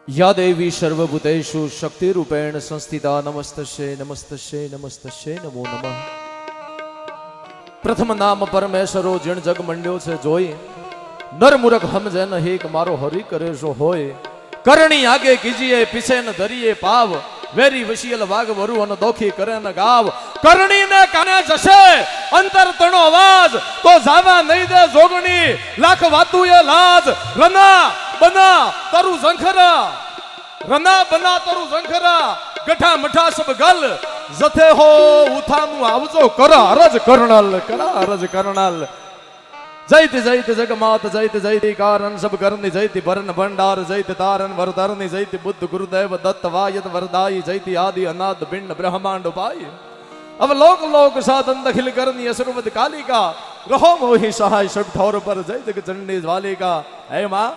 या देवी सर्वभूतेषु शक्तिरूपेण संस्थिता नमस्तस्यै नमस्तस्यै नमस्तस्यै नमो नमः। प्रथम नाम परमेश्वरो जिण जग मंड्यो छे जोई, नर मूर्ख हम जन हेक मारो हरि करे जो होय। करणी आगे कीजिए पीछे न धरिए पाव, वेरी वशियल वाग वरु अन दोखी करे न गाव। करणी ने काने जशे अंतर तणो आवाज, तो जावा नहीं दे जोगणी लाख वातु ये लाज। रना बना तरु झंखरा, रना बना तरु झंखरा, गठा मठा सब गल। जथे हो उठामु आवजो करा अरज कर्णल, करा अरज कर्णल। जयति जयति जगमात जयति जयति कारण सब करनी, जयति भरन भंडार जयति तारन वरदारनी, जयति बुद्ध गुरुदेव दत्त वायत वरदाई, जयति आदि अनाद पिंड ब्रह्मांड उपाय। अब लोक लोक साधन दखिल करनी असुरवद कालिका, रहो मोहि सहाय सब ठौर पर जय जग चंडी ज्वालिका। हे माँ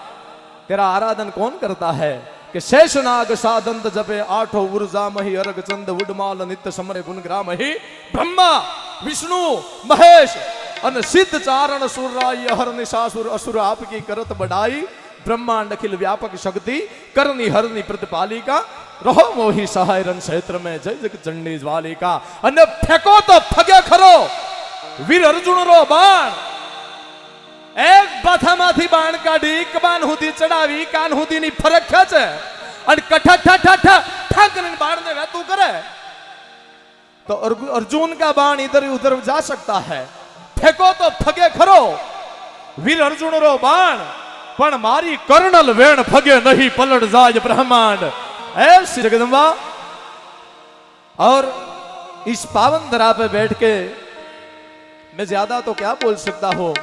तेरा आराधन कौन करता है कि शेषनाग साधंत जपे आठो ऊर्जा मही अर्घ चंद उडमाल नित्य समरे गुण ग्राम ही। ब्रह्मा विष्णु महेश अन सिद्ध चारण सुरराय हर निशासुर असुर आपकी करत बढ़ाई। ब्रह्मांड अखिल व्यापक शक्ति करनी हरनी प्रतिपालिका, रहो मोहि सहाय रण क्षेत्र में जय जग चंडी ज्वालिका। अने फेंको तो फगे खरो वीर अर्जुन रो बाण, एक बाथामाथी बाण काढी कबान हुदी चढ़ावी, कान हुदी नी फरक खेचे अने कठा ठा ठा ठा ठा કરીને बाण ने वेतू करे तो अर्जुन का बाण इधर उधर जा सकता है। फेंको तो फगे खरो वीर अर्जुन रो बाण, पण मारी कर्णल वेण फगे नहीं पलट जाय ब्रह्मांड। ऐसी जगदम्बा और इस पावन धरा पे बैठ के मैं ज्यादा तो क्या बोल सकता हूं।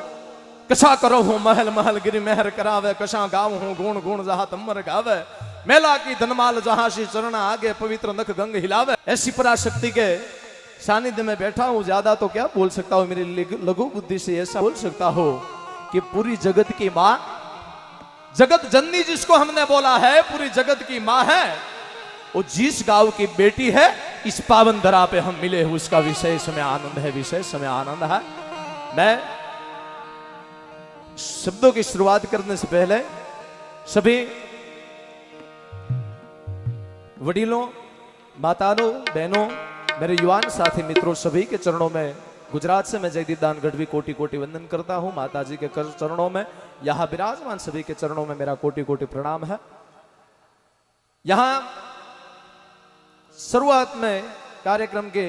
कसा करो हूं महल महल गिरी मेहर करावे, कसा गाँव हूं गुण गुण जहां तमर गावे। मेला की धनमाल जहां श्री चरण आगे पवित्र नख गंग हिलावे। ऐसी पराशक्ति के सानिध्य में बैठा हूं, ज्यादा तो क्या बोल सकता हूं। मेरी लघु बुद्धि से ऐसा बोल सकता हूं कि पूरी जगत की मां, जगत जननी जिसको हमने बोला है पूरी जगत की मां है, वो जिस गांव की बेटी है इस पावन धरा पे हम मिले हैं, उसका विशेष में आनंद है, विशेष में आनंद है। मैं शब्दों की शुरुआत करने से पहले सभी वडीलों, माताओं, बहनों, मेरे युवान साथी मित्रों सभी के चरणों में गुजरात से मैं जयदीप दान गढ़वी कोटि कोटि वंदन करता हूं। माता जी के चरणों में, यहां विराजमान सभी के चरणों में मेरा कोटि कोटि प्रणाम है। यहां शुरुआत में कार्यक्रम के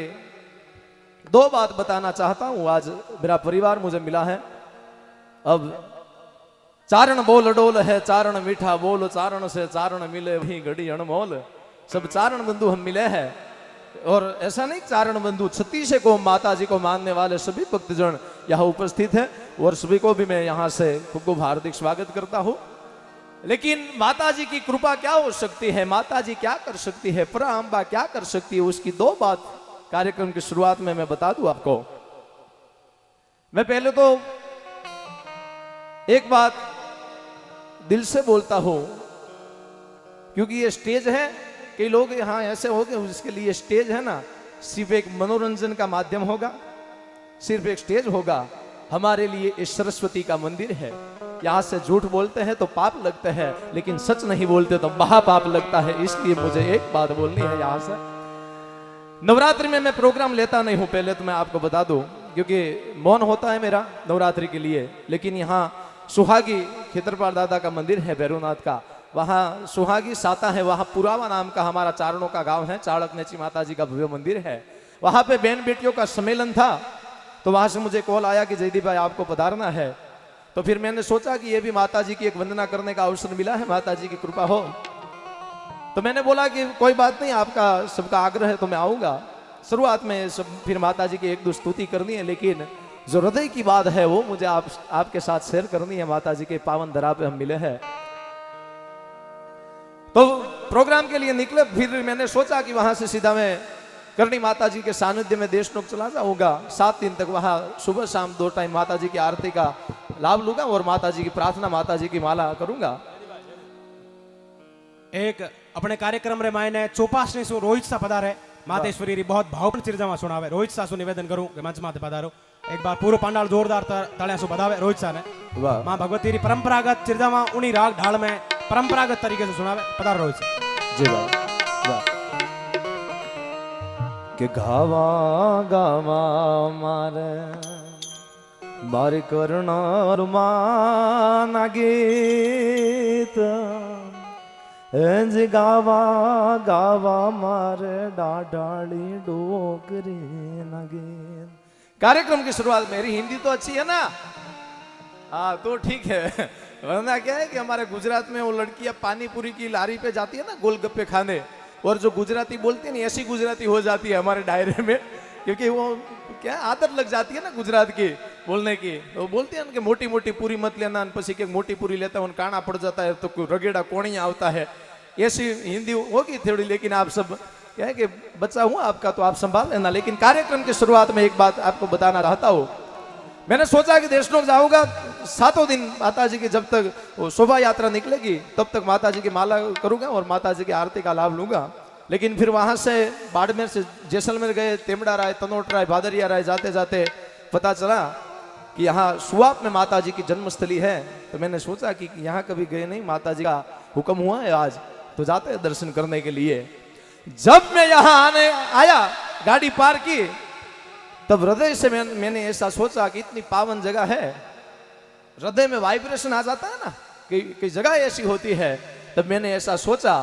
दो बात बताना चाहता हूं। आज मेरा परिवार मुझे मिला है। अब चारण बोल डोल है, चारण मीठा बोल, चारण से चारण मिले वही घड़ी अनमोल। सब चारण बंधु हम मिले हैं, और ऐसा नहीं चारण बंधु 36 को माता जी को मानने वाले सभी भक्तजन यहाँ उपस्थित हैं, और सभी को भी मैं यहाँ से खूब खूब हार्दिक स्वागत करता हूँ। लेकिन माता जी की कृपा क्या हो सकती है, माता जी क्या कर सकती है, पराअंबा क्या कर सकती है, उसकी दो बात कार्यक्रम की शुरुआत में मैं बता दूं आपको। मैं पहले तो एक बात दिल से बोलता हूं, क्योंकि ये स्टेज है। कई लोग यहां ऐसे हो गए जिसके लिए स्टेज है ना सिर्फ एक मनोरंजन का माध्यम होगा, सिर्फ एक स्टेज होगा। हमारे लिए इस सरस्वती का मंदिर है। यहां से झूठ बोलते हैं तो पाप लगते हैं, लेकिन सच नहीं बोलते तो महापाप लगता है। इसलिए मुझे एक बात बोलनी है यहां से। नवरात्रि में मैं प्रोग्राम लेता नहीं हूं, पहले तो मैं आपको बता दूं, क्योंकि मौन होता है मेरा नवरात्रि के लिए। लेकिन यहाँ सुहागी खेतरपाल दादा का मंदिर है भैरवनाथ का, वहाँ सुहागी साता है, वहाँ पुरावा नाम का हमारा चारणों का गांव है, चाणक नेची माता जी का भव्य मंदिर है। वहाँ पे बहन बेटियों का सम्मेलन था, तो वहाँ से मुझे कॉल आया कि जयदीप भाई आपको पधारना है। तो फिर मैंने सोचा कि ये भी माता जी की एक वंदना करने का अवसर मिला है, माता जी की कृपा हो। तो मैंने बोला कि कोई बात नहीं, आपका सबका आग्रह है तो मैं आऊँगा। शुरुआत में सब फिर माता जी की एक दो स्तुति करनी है, लेकिन जो हृदय की बात है वो मुझे आपके साथ शेयर करनी है। माता जी के पावन धरा पे हम मिले हैं, तो प्रोग्राम के लिए निकले। फिर मैंने सोचा कि वहां से सीधा मैं करणी माता जी के सानिध्य में देशनोक चला जाऊंगा। 7 दिन तक वहां सुबह शाम 2 टाइम माता जी की आरती का लाभ लूंगा और माता जी की प्रार्थना, माता जी की माला करूंगा। एक अपने कार्यक्रम रे मायने चौपासनी सु रोहित सा पधारे मातेश्वरी री बहुत भावपूर्ण चिरजामा सुनावे। रोहित सा सु निवेदन करूं कि मंच माथे पधारो। एक बार पूरा पंडाल जोरदार तळ्या सु बधावे रोहित सा ने। मां भगवती री परंपरागत चिरजामा उनी राग ढाल में परंपरागत तरीके से सुनावे। पधारो रोहित सर। जी भाई वाह। के गावा गावा मारे मारे करणार माना गीत एंज गावा गावा मारे डाडाली डोकरी नगीन। कार्यक्रम की शुरुआत, मेरी हिंदी तो अच्छी है ना, हाँ तो ठीक है, वरना क्या है कि हमारे गुजरात में वो लड़कियां पानी पूरी की लारी पे जाती है ना गोलगप्पे खाने, और जो गुजराती बोलती है ना ऐसी गुजराती हो जाती है हमारे दायरे में, क्योंकि वो क्या आदत लग जाती है ना गुजरात की बोलने की। तो बोलती है ना कि मोटी मोटी पूरी मत लेना, पसी के मोटी पूरी लेता है काना पड़ जाता है तो कोई रगेड़ा कोणिया आवता है, ऐसी हिंदी होगी थोड़ी। लेकिन आप सब क्या है कि बच्चा हूँ आपका तो आप संभाल लेना। लेकिन कार्यक्रम की शुरुआत में एक बात आपको बताना चाहता हूँ। मैंने सोचा कि देशनोक जाऊंगा 7 दिन माता जी की, जब तक वो शोभा यात्रा निकलेगी तब तक माता जी की माला करूंगा और माता जी की आरती का लाभ लूंगा। लेकिन फिर वहां से बाड़मेर से जैसलमेर गए, तेमड़ा राय, तनोट राय, भादरिया राय, जाते जाते पता चला कि यहाँ सुआप में माता जी की जन्मस्थली है। तो मैंने सोचा कि यहाँ कभी गए नहीं, माता जी का हुक्म हुआ है आज तो जाते हैं दर्शन करने के लिए। जब मैं यहाँ आने आया, गाड़ी पार की, तब हृदय से मैंने ऐसा सोचा कि इतनी पावन जगह है, हृदय में वाइब्रेशन आ जाता है ना कि जगह ऐसी होती है। तब मैंने ऐसा सोचा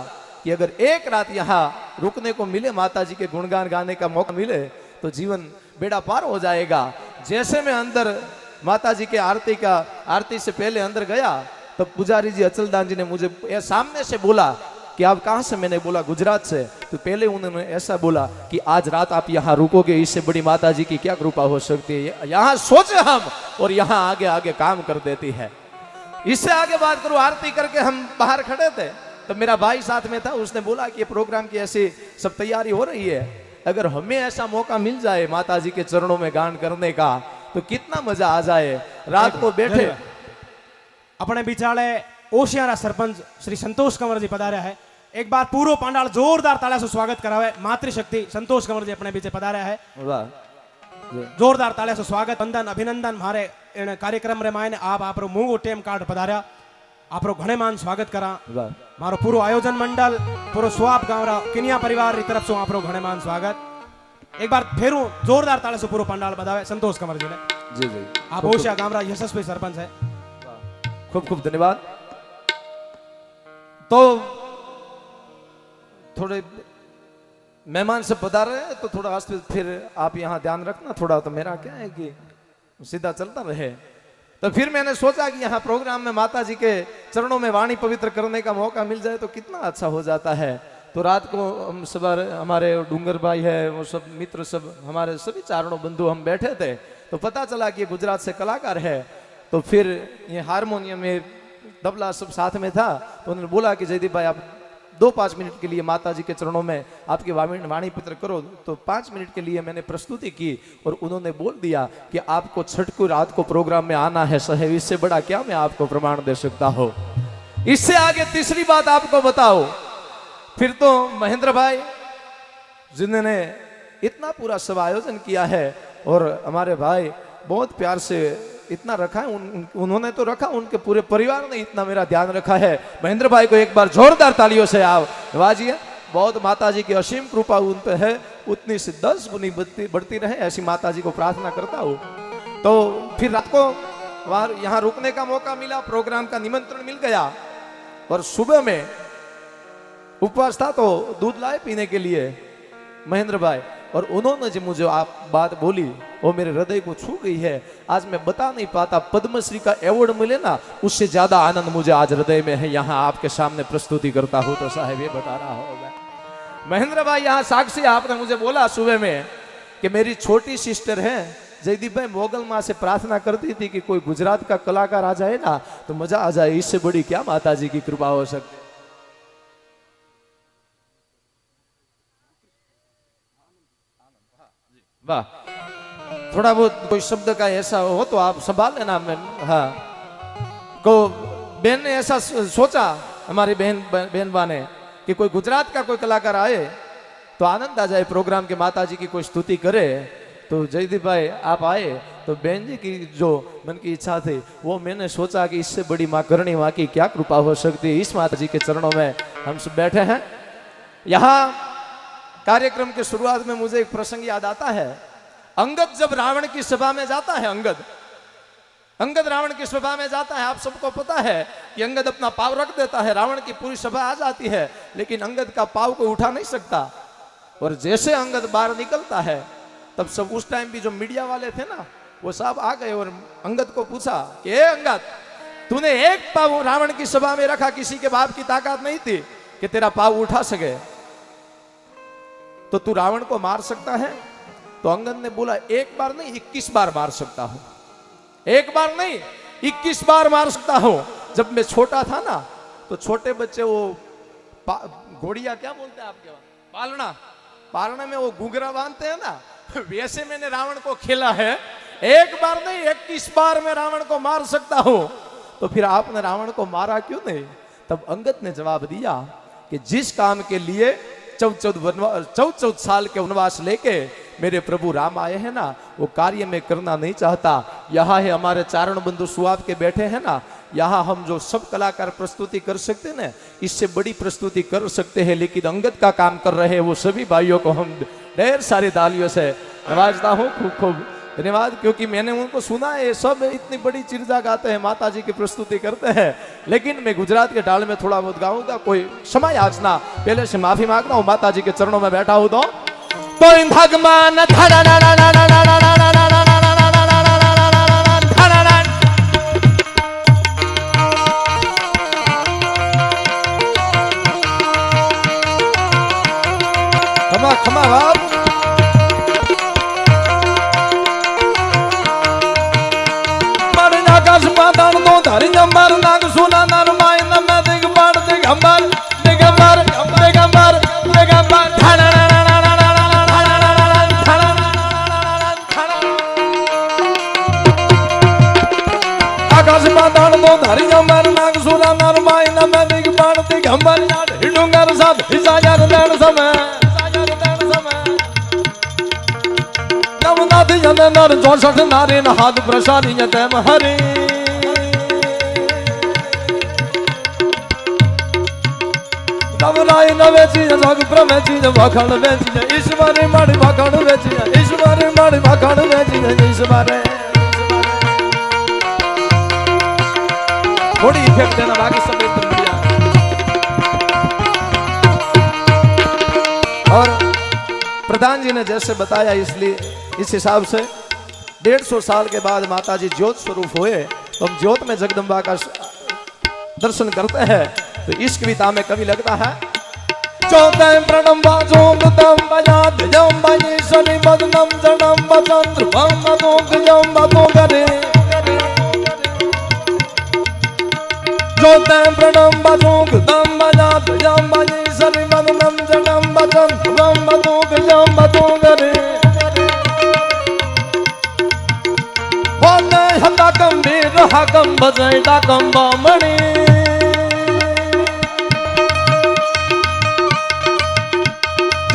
कि अगर एक रात यहाँ रुकने को मिले, माता जी के गुणगान गाने का मौका मिले तो जीवन बेड़ा पार हो जाएगा। जैसे मैं अंदर माता जी के आरती से पहले अंदर गया, तब पुजारी जी अचलदान जी ने मुझे सामने से बोला कि आप कहाँ से? मैंने बोला गुजरात से। तो पहले उन्होंने ऐसा बोला कि आज रात आप यहाँ रुकोगे, इससे बड़ी माता जी की क्या कृपा हो सकती है। यहाँ सोचे हम और यहाँ आगे आगे काम कर देती है। इससे आगे बात करूँ, आरती करके हम बाहर खड़े थे तो मेरा भाई साथ में था, उसने बोला कि ये प्रोग्राम की ऐसी सब तैयारी हो रही है, अगर हमें ऐसा मौका मिल जाए माता जी के चरणों में गान करने का तो कितना मजा आ जाए। रात को बैठे अपने बिचारे ओशियारा सरपंच श्री संतोष कंवर जी पधारा है। एक बार पूर्व पांडाल जोरदार तालियों से स्वागत करावे। मातृशक्ति संतोष कंवर जी अपने बीच पधारा है। वाह, जोरदार तालियों से स्वागत, वंदन, अभिनंदन। मारे इन कार्यक्रम रे मायने आप आपरो मूंगो टेम कार्ड पधारा, आपरो घणे मान स्वागत करा। मारो पूरो आयोजन मंडल, पूरो स्वाप गांवरा किनिया परिवार री तरफ से आपरो घणे मान स्वागत। एक बार फेरू जोरदार तालियों से पूरो पांडाल बधावे संतोष कंवर जी ने। जी जी, आप ओशिया गांवरा यशस्वी सरपंच है। खूब खूब धन्यवाद। तो थोड़े मेहमान से पधार रहे हैं तो थोड़ा आस्ते फिर आप यहाँ ध्यान रखना थोड़ा, तो मेरा क्या है कि सीधा चलता रहे। तो फिर मैंने सोचा कि यहाँ प्रोग्राम में माता जी के चरणों में वाणी पवित्र करने का मौका मिल जाए तो कितना अच्छा हो जाता है। तो रात को हम सब, हमारे डूंगर भाई है, वो सब मित्र, सब हमारे सभी चारणों बंधु हम बैठे थे, तो पता चला कि ये गुजरात से कलाकार है। तो फिर ये हारमोनियम में तबला सब साथ में था, तो उन्होंने बोला कि जयदीप भाई आप 2-5 मिनट के लिए माता जी के चरणों में आपकी वाणी पवित्र करो। तो 5 मिनट के लिए मैंने प्रस्तुति की और उन्होंने बोल दिया कि आपको छठ को रात को प्रोग्राम में आना है साहब, इससे बड़ा क्या मैं आपको प्रमाण दे सकता हूँ। इससे आगे तीसरी बात आपको बताओ, फिर तो महेंद्र भाई जिन्होंने इतना पूरा सब आयोजन किया है और हमारे भाई बहुत प्यार से इतना रखा है, उन्होंने तो रखा, उनके पूरे परिवार ने इतना मेरा ध्यान रखा है। महेंद्र भाई को एक बार जोरदार तालियों से आप नवाजिए। बहुत माता जी की असीम कृपा उन पे है, उतनी से 10 गुनी बढ़ती रहे, ऐसी माता जी को प्रार्थना करता हूँ। तो फिर रात को वहाँ यहाँ रुकने का मौका मिला, प्रोग्राम का निमंत्रण मिल गया और सुबह में उपवास था तो दूध लाए पीने के लिए महेंद्र भाई, और उन्होंने जो मुझे आप बात बोली वो मेरे हृदय को छू गई है। आज मैं बता नहीं पाता, पद्मश्री का अवार्ड मिले ना उससे ज्यादा आनंद मुझे आज हृदय में है। यहाँ आपके सामने प्रस्तुति करता हूँ तो साहब ये बता रहा होगा। महेंद्र भाई यहाँ साक्षी, आपने मुझे बोला सुबह में कि मेरी छोटी सिस्टर है जयदीप भाई, मोगल माँ से प्रार्थना करती थी कि कोई गुजरात का कलाकार आ जाए ना तो मजा आ जाए, इससे बड़ी क्या माता जी की कृपा हो सकती। वाह, थोड़ा बहुत कोई शब्द का ऐसा हो तो आप संभाल लेना। हाँ, को बहन ने ऐसा सोचा, हमारी बहन ने कि कोई गुजरात का कोई कलाकार आए तो आनंद आ जाए प्रोग्राम के, माता जी की कोई स्तुति करे। तो जयदीप भाई आप आए तो बहन जी की जो मन की इच्छा थी वो मैंने सोचा कि इससे बड़ी माँ करणी माँ की क्या कृपा हो सकती है। इस माता जी के चरणों में हम सब बैठे हैं। यहाँ कार्यक्रम के शुरुआत में मुझे एक प्रसंग याद आता है। अंगद जब रावण की सभा में जाता है, अंगद रावण की सभा में जाता है, आप सबको पता है कि अंगद अपना पाव रख देता है, रावण की पूरी सभा आ जाती है, लेकिन अंगद का पाव को उठा नहीं सकता। और जैसे अंगद बाहर निकलता है तब सब उस टाइम भी जो मीडिया वाले थे ना वो सब आ गए और अंगद को पूछा कि ए अंगद, तूने एक पाव रावण की सभा में रखा, किसी के बाप की ताकत नहीं थी कि तेरा पाव उठा सके, तो तू रावण को मार सकता है? तो अंगद ने बोला एक बार नहीं 21 बार मार सकता हूं, एक बार नहीं 21 बार मार सकता हूं। जब मैं छोटा था ना तो छोटे बच्चे वो घोड़िया क्या बोलते हैं आपके वहां, पालना में वो घुघरा बांधते हैं ना, वैसे मैंने रावण को खेला है। एक बार नहीं 21 बार मैं रावण को मार सकता हूं। तो फिर आपने रावण को मारा क्यों नहीं? तब अंगद ने जवाब दिया कि जिस काम के लिए 14 साल के वनवास लेके मेरे प्रभु राम आए हैं ना, वो कार्य में करना नहीं चाहता। यहाँ है हमारे चारण बंधु सुआब के बैठे हैं ना, यहाँ हम जो सब कलाकार प्रस्तुति कर सकते हैं ना, इससे बड़ी प्रस्तुति कर सकते हैं, लेकिन अंगद का काम कर रहे हैं वो सभी भाइयों को हम ढेर सारी तालियों से नवाजता हूँ। खूब खूब धन्यवाद, क्योंकि मैंने उनको सुना है सब इतनी बड़ी चिरजा गाते हैं, माता जी की प्रस्तुति करते हैं, लेकिन मैं गुजरात के डाल में थोड़ा बहुत गाऊंगा, कोई क्षमा याचना, पहले से माफी मांगता हूँ। माता जी के चरणों में बैठा हूँ तो भगवान खमा खमा बाप पाताल दो धरी जंबर नाग सुना नर माय नम दिग बाण दिगंबर दिगंबर दिगंबर दिगंबर आकाश पाताल दो धरी जंबर नाग सुना नर माय नम दिग बाण दिगंबर हिडुंगर साथ हिसायर दण समय नवनाथ जन नर 64 नारी न हाथ प्रसादी जतम हरि नवराय नवे चीज जग प्रमे चीज वखण वेची ईश्वरी माड़ी वखण वेची ईश्वरी माड़ी वखण वेची ईश्वरी थोड़ी इफेक्ट देना, बाकी सब एकदम बढ़िया। और प्रधान जी ने जैसे बताया, इसलिए इस हिसाब से 150 साल के बाद माता जी ज्योत स्वरूप हुए, तो हम ज्योत में जगदम्बा का दर्शन करते हैं। तो इस कविता में कवि लगता है चौथे प्रणम्बा जोगदम बजात जम्बाई सनि बदनम जडम बचंद्र भम दोग जम्बा तो करे चौथे प्रणम्बा जोगदम बजात जम्बाई सनि बदनम जडम बचंद्र भम दोग जम्बा तो करे होने हता गंभीर हाकम बजाई डाकम बामणी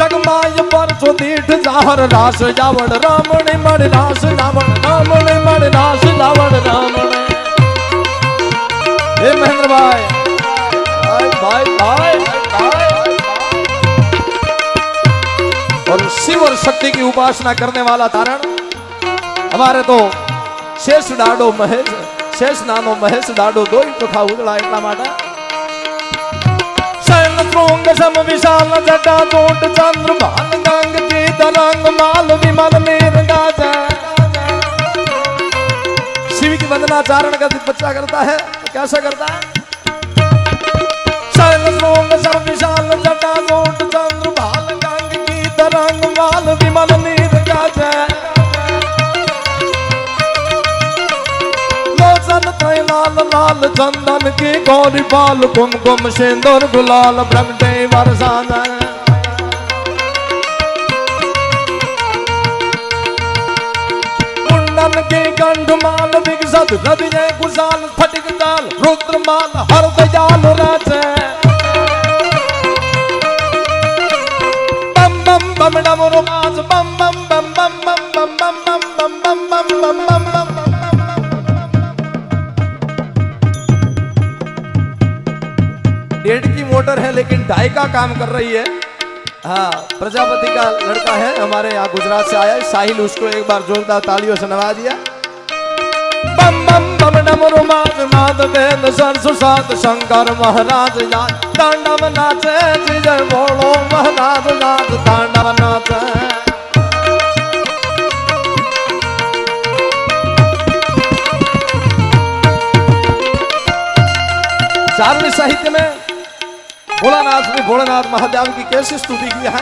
जगमाय पर जो तीठ जाहर रास जावड़ रामणे मण रास जावड़ रामणे मण रास जावड़ रामणे। हे महेंद्र भाई भाई भाई और शिव और शक्ति की उपासना करने वाला तारण हमारे तो शेष डाडो महेश शेष नानो महेश डाडो दो ही तो था उजड़ा इतना माटा श्रृंग सम विशाल जटा चोट चंद्र भाल गंग जी तरंग माल विमल नीर गाजा। शिव की वंदना चारण का बच्चा करता है, तो कैसा करता है? श्रृंग सम विशाल जटा चोट चंद्र भाल गंग जी तरंग माल विमल नीर गाजा। लाल लाल चंदन की गौरी बाल कुमकुम सिंदूर गुलाल प्रगटे बरसाना। मुंडन की कंठमाल विकसत हृदय कुशाल फटिक ताल रुद्रमाल हर दयाल राजे। बम बम बम डमरू बाज बम बम बम बम बम बम बम बम बम बम डेढ़ की मोटर है लेकिन ढाई का काम कर रही है। हाँ, प्रजापति का लड़का है हमारे यहाँ गुजरात से आया है साहिल, उसको एक बार जोरदार तालियों से नवाजिए। बम बम बम डमरू मात नाद वेद सरसु सात शंकर महाराज जात तांडव नाचे जय बोलो महाराज जात तांडव नाचे। चारवें साहित्य में भोलानाथ ने भोलेनाथ महादेव की कैसे स्तुति की है।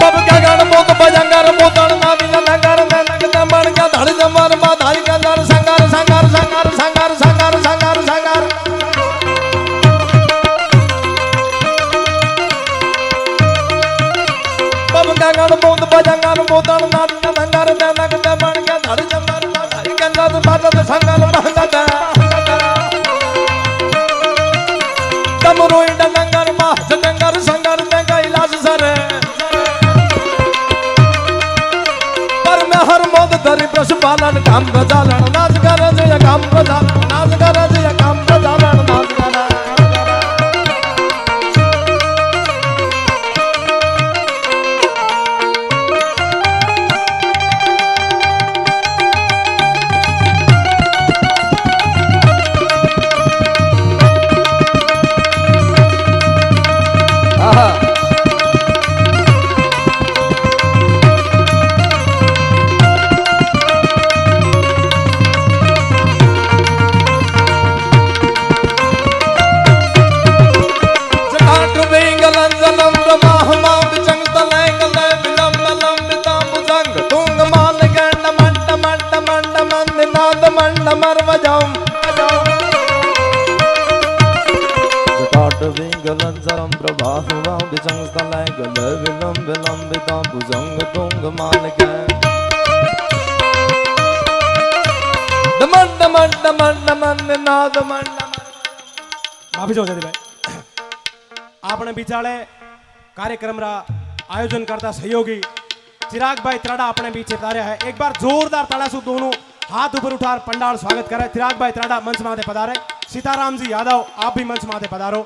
बब क्या गान मोत बजंगर मोतन नादी नगर नगर दमन का धड़ दमन बाधाई का दर संगार संगार संगार संगार संगार संगार संगार। बब क्या गान मोत बजंगर मोतन नादी नगर नगर दमन का धड़ दमन बाधाई का दर बादत संगार बादत दमरोई डंगर मा जंगर संगार दंगा इलाज सरे हर मोद धरी पशुपालन काम प्रजालन नाच कर जय काम प्रजालन नाच कर जय काम प्रजालन नाच कर। माफी चाहूँ भाई आपने बिचारे कार्यक्रम रा आयोजन करता सहयोगी चिराग भाई त्राडा अपने बीच तार्या है। एक बार जोरदार ताड़ा से दोनों हाथ ऊपर उठा पंडाल स्वागत करे। चिराग भाई त्राडा मंच माथे पधारे। सीताराम जी यादव आप भी मंच माथे पधारो।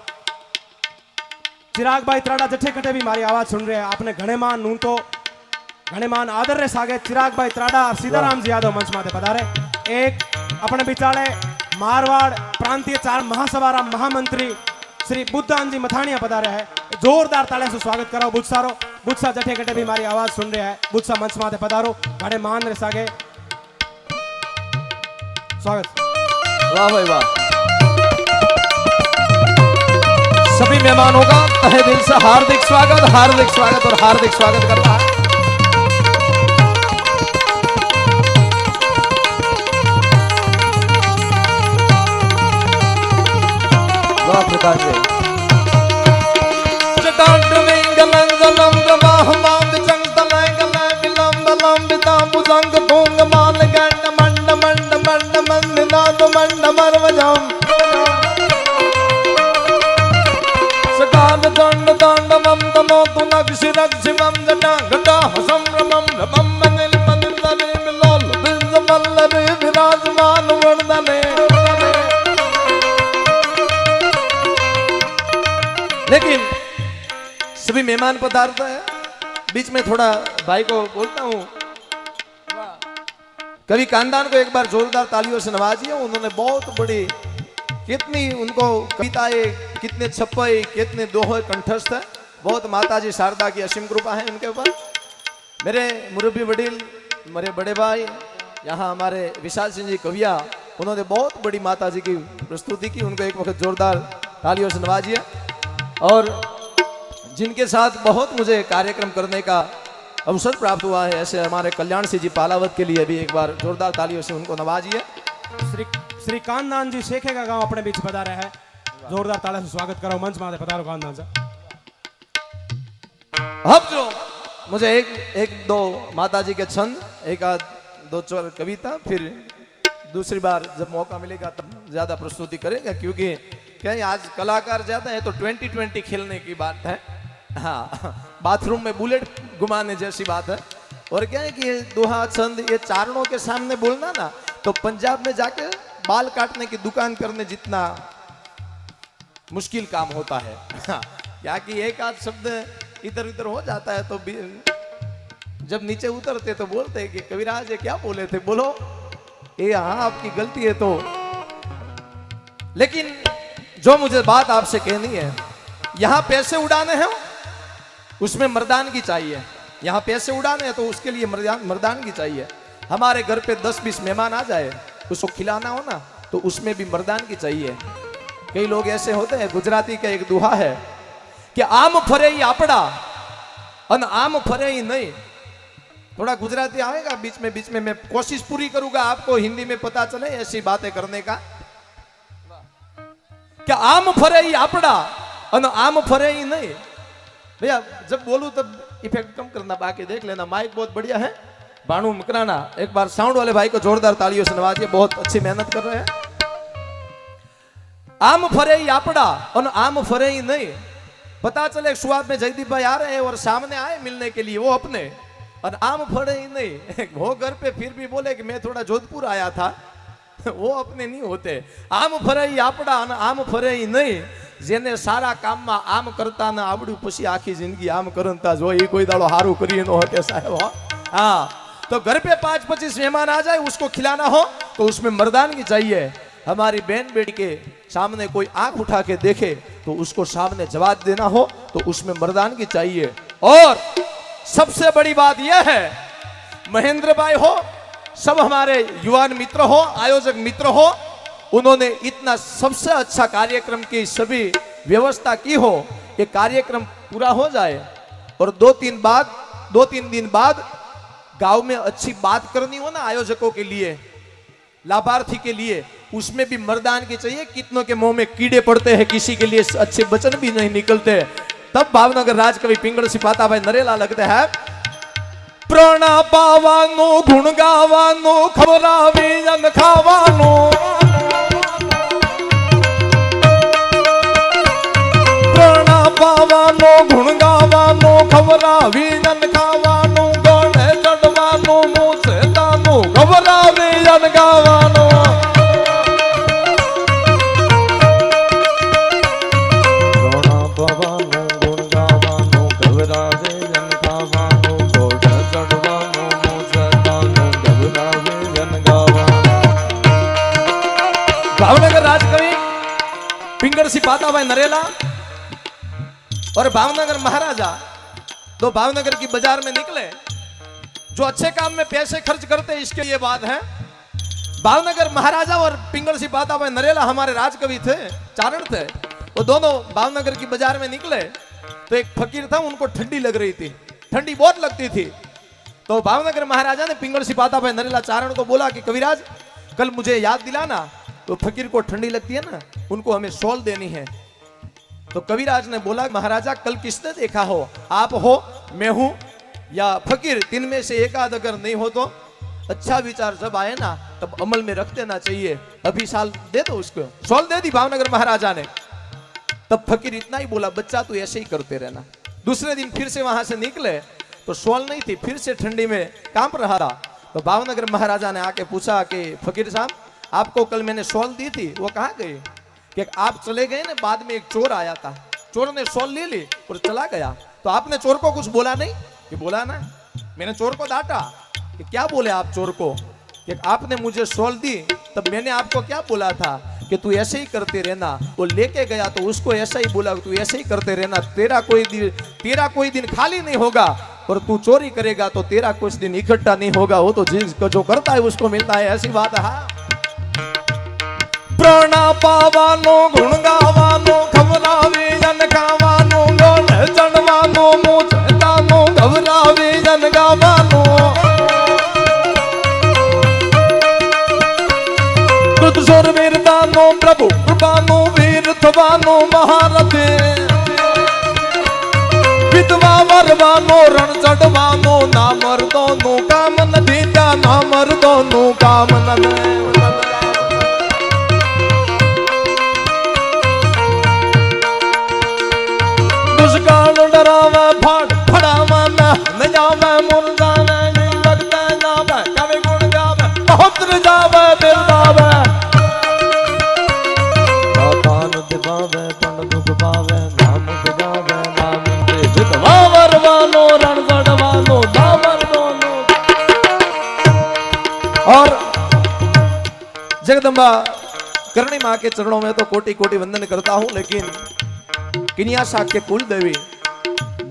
चिराग भाई त्राडा जठे कटे भी मारी आवाज सुन रहे हैं। आपने घणेमान नू तो घणेमान आदर रे सागे चिराग भाई त्राडा और सीताराम जी यादव मंच माथे पधारे। एक अपने बिचारे मारवाड़ प्रांतीय चार महासभा रा महामंत्री श्री बुद्धान जी मथानिया पधारे है। जोरदार ताले से स्वागत कराओ बुत्सारो। बुत्सा जठे कटे भी मारी आवाज सुन रहे हैं। बुत्सा मंच माथे पधारो। घणे मान रे सागे स्वागत। वाह भाई वाह। सभी मेहमानों का तहे दिल से हार्दिक स्वागत और हार्दिक स्वागत करता है। वाह प्रकाश जी। जटांड विंगलं जलम प्रवाह मांग चंग तलय गलय विलंब लंबिता भुजंग भोंग मान गंड मंड मंड मंड मंद नाद मंड मरवजम सकाल दंड दंड मम तनो तुनक शिरक शिवम जटा घटा संभ्रमम रमम मनिल मंदिर तले मिलोल बिंज मल्लरे विराजमान वर्धने। लेकिन सभी मेहमान पधारते हैं। बीच में थोड़ा भाई को बोलता हूँ, कवि कांदान को एक बार जोरदार तालियों से नवाजिए। उन्होंने बहुत बड़ी कितनी उनको कविताएं, कितने छप्पे, कितने दोहे कंठस्थ है। बहुत माताजी शारदा की असीम कृपा है उनके ऊपर। मेरे मुरब्बी वडील, मेरे बड़े भाई यहाँ हमारे विशाल सिंह जी कविया, उन्होंने बहुत बड़ी माताजी की प्रस्तुति की। उनको एक वक्त जोरदार तालियों से नवाजिए। और जिनके साथ बहुत मुझे कार्यक्रम करने का अवसर प्राप्त हुआ है, ऐसे हमारे कल्याण सिंह जी पालावत के लिए भी एक बार जोरदार तालियों से उनको नवाजिए। श्री कांदान जी शेखे का गांव अपने बीच पधारे हैं। जोरदार तालियों से स्वागत करो। मंच माथे पधारो कांदान से। अब जो मुझे एक दो माताजी के छंद, एक आध दो चार कविता, फिर दूसरी बार जब मौका मिलेगा तब ज्यादा प्रस्तुति करेंगे, क्योंकि कहीं आज कलाकार ज्यादा है तो 2020 खेलने की बात है। हाँ, बाथरूम में बुलेट घुमाने जैसी बात है। और क्या है कि ये दोहा छंद ये चारणों के सामने बोलना ना, तो पंजाब में जाके बाल काटने की दुकान करने जितना मुश्किल काम होता है। हाँ, क्या कि एक आध शब्द इधर उधर हो जाता है, तो जब नीचे उतरते तो बोलते हैं कि कविराज ये क्या बोले थे, बोलो ये हाँ आपकी गलती है। तो लेकिन जो मुझे बात आपसे कहनी है, यहां पैसे उड़ाने हैं उसमें मर्दानगी चाहिए। यहां पैसे उड़ाने हैं तो उसके लिए मर्दानगी चाहिए। हमारे घर पे 10-20 मेहमान आ जाए, उसको खिलाना हो ना, तो उसमें भी मर्दानगी चाहिए। कई लोग ऐसे होते हैं, गुजराती का एक दुहा है कि आम फरे ही आपड़ा अन आम फरे ही नहीं। थोड़ा गुजराती आएगा बीच में मैं कोशिश पूरी करूंगा आपको हिंदी में पता चले ऐसी बातें करने का। क्या आम फरे ही आपड़ा अन आम फरे ही नहीं। भैया जब बोलूं तब इफेक्ट कम करना, बाकी देख लेना। माइक बहुत बढ़िया है, बानू मकराना। एक बार साउंड वाले भाई को जोरदार तालियों से नवाजिए, बहुत अच्छी मेहनत कर रहे हैं। आम फरे ही आपड़ा और आम फरे ही नहीं। पता चले शुरुआत में जयदीप भाई आ रहे हैं और सामने आए मिलने के लिए, वो अपने, और आम फड़े ही नहीं। वो घर पे फिर भी बोले कि मैं थोड़ा जोधपुर आया था, वो अपने नहीं होते। आम फरे ही आपड़ा और आम फरे ही नहीं। जेने सारा काम में आम करता न आवड़ू पछी आखी जिंदगी आम करता जो ये कोई दाड़ो हारू करी नो हटे साहब। हाँ, तो घर पे 5-25 मेहमान आ जाए, उसको खिलाना हो तो उसमें मर्दानगी चाहिए। हमारी बहन बेटी के सामने कोई आंख उठा के देखे तो उसको सामने जवाब देना हो तो उसमें मर्दानगी चाहिए। और सबसे बड़ी बात यह है, महेंद्र भाई हो, सब हमारे युवान मित्र हो, आयोजक मित्र हो, उन्होंने इतना सबसे अच्छा कार्यक्रम की सभी व्यवस्था की हो, ये कार्यक्रम पूरा हो जाए और 2-3 दिन बाद गांव में अच्छी बात करनी हो ना आयोजकों के लिए, लाभार्थी के लिए, उसमें भी मर्दानगी चाहिए। कितनों के मुंह में कीड़े पड़ते हैं, किसी के लिए अच्छे वचन भी नहीं निकलते, तब भावनगर राजकवि पिंगल सिपाता भाई नरेला लगते हैं। प्रणा पावानो गुण गावानो खबरावे जन खावानो। प्रणा पावानो गुण गावानो खबरावे जन खावानो। गणे चढ़वानो मुझे दानो खबरावे जन गावानो। भावनगर राजकवि पिंगल सिपाता भाई नरेला और भावनगर महाराजा दो भावनगर की बाजार में निकले। जो अच्छे काम में पैसे खर्च करते इसके लिए बात है। भावनगर महाराजा और पिंगल सिपाता भाई नरेला हमारे राजकवि थे, चारण थे। वो दोनों भावनगर की बाजार में निकले तो एक फकीर था, उनको ठंडी लग रही थी, ठंडी बहुत लगती थी। तो भावनगर महाराजा ने पिंगल सिपाता भाई नरेला चारण को बोला कि कविराज कल मुझे याद दिलाना, तो फकीर को ठंडी लगती है ना, उनको हमें शॉल देनी है। तो कविराज ने बोला महाराजा कल किसने देखा हो, आप हो, मैं हूं या फकीर, तीन में से एक आध अगर नहीं हो तो अच्छा विचार जब आए ना तब अमल में रख देना चाहिए। अभी साल दे दो उसको। शॉल दे दी भावनगर महाराजा ने। तब फकीर इतना ही बोला, बच्चा तू ऐसे ही करते रहना। दूसरे दिन फिर से वहां से निकले तो शॉल नहीं थी, फिर से ठंडी में कांप रहा था। तो भावनगर महाराजा ने आके पूछा कि फकीर साहब आपको कल मैंने शॉल दी थी, वो कहाँ गई? कि आप चले गए ना, बाद में एक चोर आया था, चोर ने शॉल ले ली और चला गया। तो आपने चोर को कुछ बोला नहीं? कि बोला ना, मैंने चोर को डांटा कि क्या बोले आप चोर को, कि आपने मुझे शॉल दी तब मैंने आपको क्या बोला था कि तू ऐसे ही करते रहना। वो लेके गया तो उसको ऐसा ही बोला तू ऐसे ही करते रहना, तेरा कोई दिन खाली नहीं होगा और तू चोरी करेगा तो तेरा कुछ दिन इकट्ठा नहीं होगा। वो तो जिसको जो करता है उसको मिलता है, ऐसी बात है। प्रणा पावानो गुण गावानो खबरावे जन गावानो। गणे चढ़वानो मुझे दानो घबरावे जन गावानो। कृत सुर वीर दानो प्रभु कृपानो वीर थवानो महारथे। विधवा वरवानो रण चढ़वानो ना मर्दोनु काम न दीता ना मर्दोनु काम न। दुष्काल डराव जगदम्बा करणी माँ के चरणों में तो कोटि कोटि वंदन करता हूं, लेकिन किनिया शाख के कुल देवी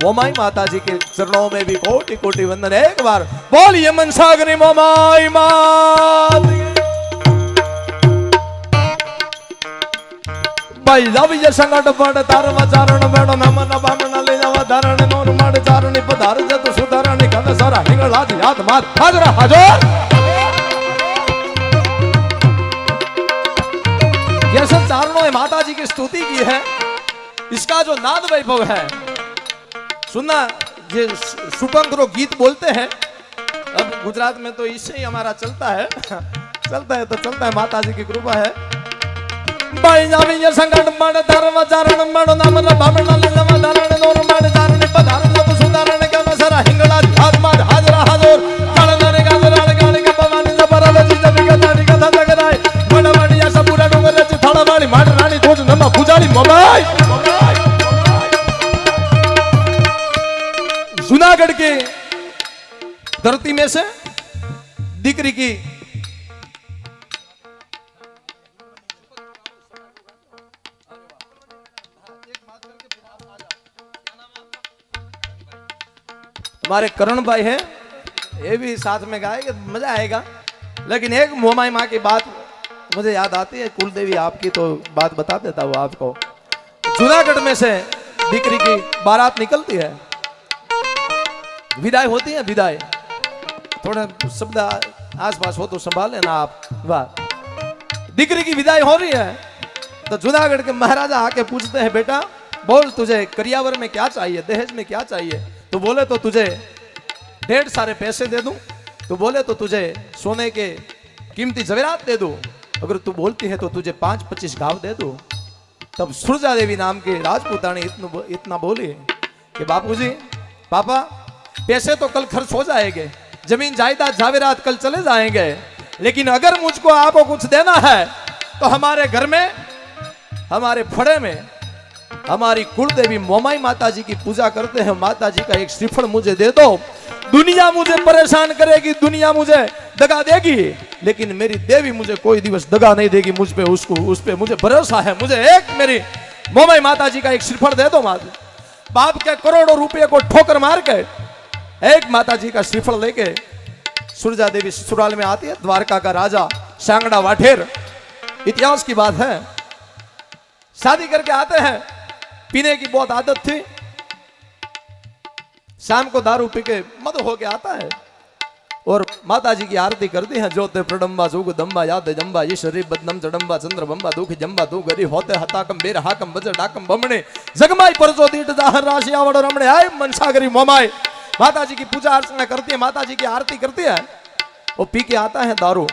मोमाई माता जी के चरणों में भी कोटि कोटि वंदन। एक बार बोलिए मनसागरी मोमाई मात भाई जब ये संकट पड़ तार वचारण बेड़ो नमन बामण ले जावा धारण नोर माड चारणी पधार जत सुधारणी कन सारा हिंगला जी हाथ मार हाजर हाजर। ये सब चारणों ने माता जी की स्तुति की है, इसका जो नाद वैभव है सुनना। ये सुपंकरो गीत बोलते हैं, अब गुजरात में तो इससे ही हमारा चलता है चलता है तो चलता है, माता जी की कृपा है। भाई जावी ये संकट मण धर्म चारण मण नाम न बामण ले नम धारण नोर मण चारण पधार जब सुधारण के सारा हिंगला हाथ मार हाजर हाजर चालन का दराल गाड़ी के भवानी जबरल जी जब के दाड़ी का जगराय बड़ा बड़िया सब पूरा डोंगर च थड़ा वाली माट रानी खोज नम पुजारी मोबाइल। जूनागढ़ के धरती में से दीकरी की हमारे करण भाई है, ये भी साथ में गाएंगे, मजा आएगा। लेकिन एक मोमाई माँ की बात मुझे याद आती है, कुलदेवी आपकी तो बात बता देता हूँ आपको। जूनागढ़ में से दीकरी की बारात निकलती है, विदाई होती है, विदाई थोड़े शब्द आसपास हो तो संभाल लेना आप। वाह, दीकरी की विदाई हो रही है तो जूनागढ़ के महाराजा आके पूछते हैं, बेटा बोल तुझे करियावर में क्या चाहिए, दहेज में क्या चाहिए? तो बोले तो तुझे ढेर सारे पैसे दे दूं, तो बोले तो तुझे सोने के कीमती जवेरात दे दूं, अगर तू बोलती है तो तुझे 5-25 गांव दे दूं। तब सुरजा देवी नाम की राजपूतानी इतना बोली कि बापूजी पापा पैसे तो कल खर्च हो जाएंगे, जमीन जायदाद जावेरात कल चले जाएंगे, लेकिन अगर मुझको आपको कुछ देना है तो हमारे घर में, हमारे फड़े में हमारी कुलदेवी मोमाई माता जी की पूजा करते हैं, माता जी का एक श्रीफल मुझे दे दो। दुनिया मुझे परेशान करेगी, दुनिया मुझे दगा देगी, लेकिन मेरी देवी मुझे कोई दिवस दगा नहीं देगी। मुझ पे उस पे मुझे भरोसा है। मुझे एक मेरी मोमाई माता जी का एक श्रीफल दे दो। माता बाप के करोड़ों रुपये को ठोकर मार के एक माता जी का श्रीफल लेके सुरजा देवी ससुराल में आती है। द्वारका का राजा सांगड़ा वाठेर, इतिहास की बात है, शादी करके आते हैं, पीने की बहुत आदत थी, शाम को दारू पी के मद होके आता है और माता जी की आरती करती है। जोते प्रडम्बा जुग दम्बा याद जम्बा ये शरीर बदनम चडम्बा चंद्र बम्बा दुख जम्बा तू गरी होते हताकम बेर हाकम बजर डाकम बमणे जगमाई परजो दीट दाहर राशि आवड़ रमणे आय मनसागरी मोमाई। माता जी की पूजा अर्चना करती है, माता जी की आरती करती है। वो पी के आता है दारू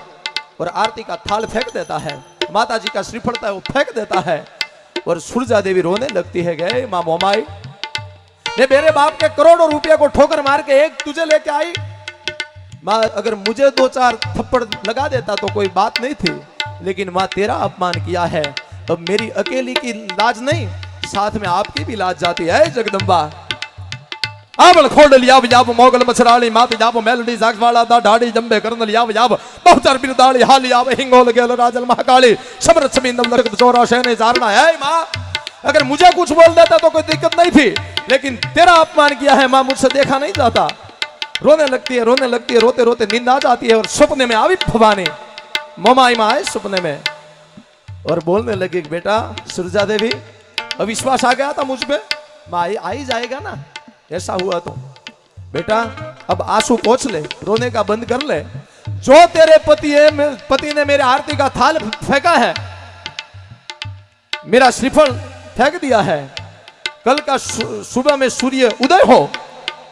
और आरती का थाल फेंक देता है, माता जी का श्रीफल है वो फेंक देता है और सुरजा देवी रोने लगती है, गए मां मोमाई ने मेरे बाप के करोड़ों रुपये को ठोकर मार के एक तुझे लेके आई। मां अगर मुझे 2-4 थप्पड़ लगा देता तो कोई बात नहीं थी, लेकिन मां तेरा अपमान किया है, अब मेरी अकेली की लाज नहीं, साथ में आपकी भी लाज जाती है। जगदम्बा आवल खोड लिया जाब मोगल मछराली मात जाब मेलडी जागवाला दा ढाडी जंबे करन लिया जाब बहुचर बिरदाली हाल जाब हिंगोल गेल राजल महाकाली समरथ समिंदम लड़क चौरा शहने चारना है। मां अगर मुझे कुछ बोल देता तो कोई दिक्कत नहीं थी, लेकिन तेरा अपमान किया है मां, मुझसे देखा नहीं जाता। रोने लगती है, रोने लगती है, रोते रोते नींद आ जाती है और सपने में आवी भवानी मोमाई मां आए सपने में और बोलने लगी, बेटा सुरजा देवी अविश्वास आ गया था मुझ पे, मां आ ही जाएगा ना, ऐसा हुआ तो बेटा अब आंसू पोंछ ले, रोने का बंद कर ले। जो तेरे पति ने मेरे आरती का थाल फेंका है, मेरा श्रीफल फेंक दिया है, कल का सुबह में सूर्य उदय हो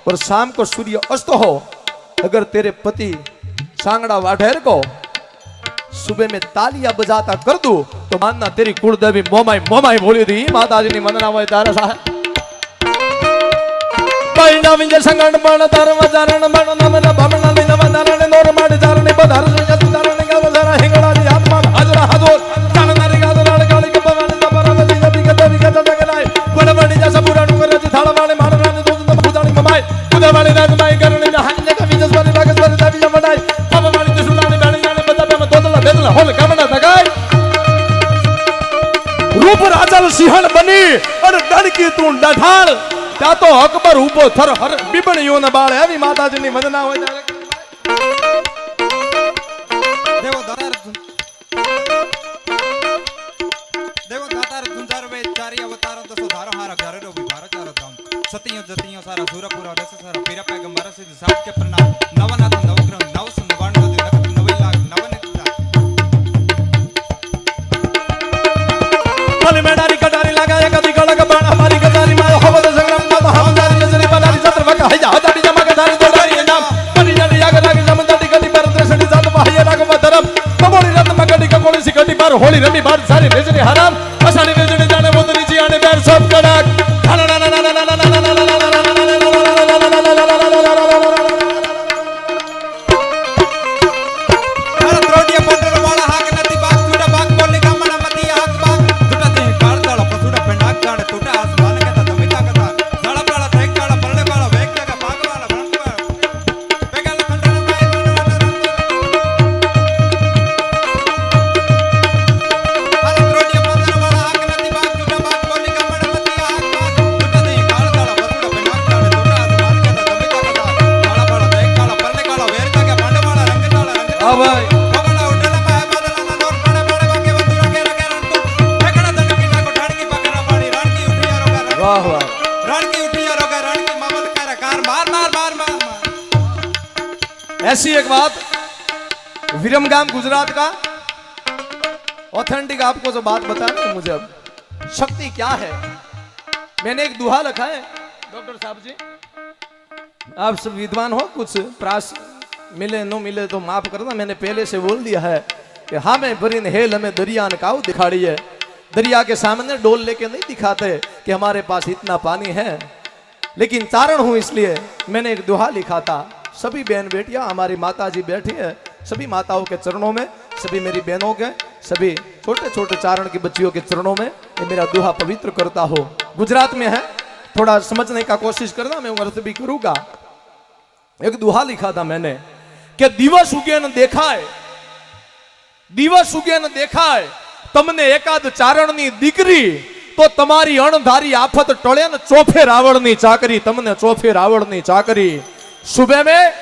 और शाम को सूर्य अस्त हो, अगर तेरे पति सांगड़ा वाढेर को सुबह में तालियां बजाता कर दूं तो मानना तेरी कुलदेवी मोमाई मोमाई बोली थी। माता जी ने वंदना हुआ तारा साहब पहिना विंजय संगण बण धर्म चरण बण नम न भमन नि नम धरण नोर माड चरण पधार जत धरण का धरा हिंगड़ा जी आत्मा हाजरा हाजर चरण नरि का दराल काली के भवन न परम दी जति के देवी के जगनाय बड़ बड़ी जस पूरा डुंगर जी थाल वाले मार रानी दो दम भूतानी ममाई उदय वाली राजमाई करणी जहान ने कवि जस वाली रागस वाली देवी जमनाई अब वाली सुनानी बाणी जाने बता में तोदला बेदला होल कमना तगाई लाल सिंहण बनी और डणकी तू डढाल त्या तो अकबर उभो थर हर बिबणियों ने बाळ एवी माताजी ની વંદના હોય ત્યારે देवो दातार गुंजार वे चारि अवतार दसो धारो हारा घरे रो भी भारत चारो धाम सतियों जतियों सारा सूरपुरा रस सारा पीरा पैगंबर सिद्ध सात के प्रणाम नवनाथ नवग्रह नव सुनवाण दो नखत नवे लाख नवनिता मनी मेडारी कटारी लगाया कदी गळक बाण हमारी गजारी मायो हवद संग्राम मातो हमदारी नजरी बनारी छत्र वक है हजारी जमा गजारी दोदारी नाम कदी जड़ी याग लागी समंदड़ी कदी पर दृष्टि जात बाह्य रागम धरम कबोली रत्न मगड़ी ककोली सी कदी बार होली रमी बार सारी भेजरी हराम असानी भेजरी जाने मोदनी जी आने बैर सब कड़क ऐसी एक बात विरमगाम गुजरात का ऑथेंटिक आपको जो बात बताना है मुझे अब शक्ति क्या है। मैंने एक दुहा लिखा है डॉक्टर साहब जी, आप सब विद्वान हो, कुछ प्रास मिले न मिले तो माफ करना। मैंने पहले से बोल दिया है कि हाँ मैं बरिन हेल हमें दरिया ने काऊ दिखाड़ी है। दरिया के सामने डोल लेके नहीं दिखाते कि हमारे पास इतना पानी है, लेकिन चारण हूं इसलिए मैंने एक दुहा लिखा था। सभी बहन बेटियां हमारी माता जी बैठी है, सभी माताओं के चरणों में, सभी मेरी बहनों के, सभी छोटे छोटे चारण की बच्चियों के चरणों में ये मेरा दुहा पवित्र करता हो। गुजरात में है, थोड़ा समझने का कोशिश करना, मैं अर्थ भी करूंगा। एक दुहा लिखा था मैंने कि दिवस उगे न देखा है, दिवस उगे न देखा है तमने एकाद चारणनी दीकरी तो तमारी अणधारी आफत टळे न चोफे रावणनी चाकरी, तमने चोफे रावणनी चाकरी। सुबह में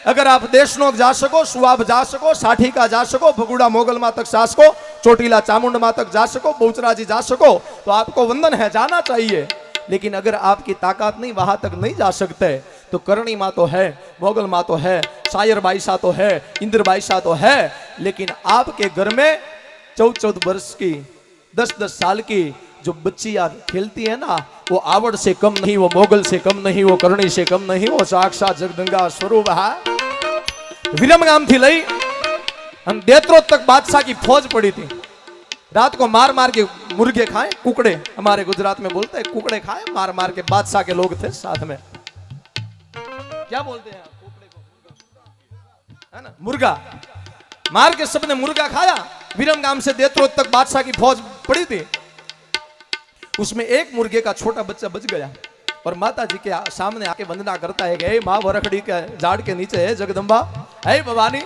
अगर आप देशनोक जा सको, सुआब जा सको, साठीका जा सको, भगुड़ा मोगल माँ तक जा सको, चोटीला चामुंड माँ तक जा सको, बहुचराजी जा सको तो आपको वंदन है, जाना चाहिए। लेकिन अगर आपकी ताकत नहीं, वहां तक नहीं जा सकते तो करणी माँ तो है, मोगल माँ तो है, शायर बाईसा तो है, इंद्र बाईसा तो है, लेकिन आपके घर में 14 वर्ष की 10 साल की जो बच्चियां खेलती है ना, वो आवड़ से कम नहीं, वो मोगल से कम नहीं, वो करणी से कम नहीं, वो साक्षात जगदंगा स्वरूप है। विरमगाम थी लई हम देत्रोद तक बादशाह की फौज पड़ी थी। रात को मार मार के मुर्गे खाए, कुकड़े हमारे गुजरात में बोलते हैं, कुकड़े खाए मार मार के। बादशाह के लोग थे साथ में, क्या बोलते हैं कुकड़े को, है ना, मुर्गा मार के सबने मुर्गा खाया। विरमगाम से देत्रोद तक बादशाह की फौज पड़ी थी, उसमें एक मुर्गे का छोटा बच्चा बच गया और माता जी के सामने आके वंदना करता है कि हे माँ वरखड़ी के झाड़ के नीचे है जगदम्बा, हे भवानी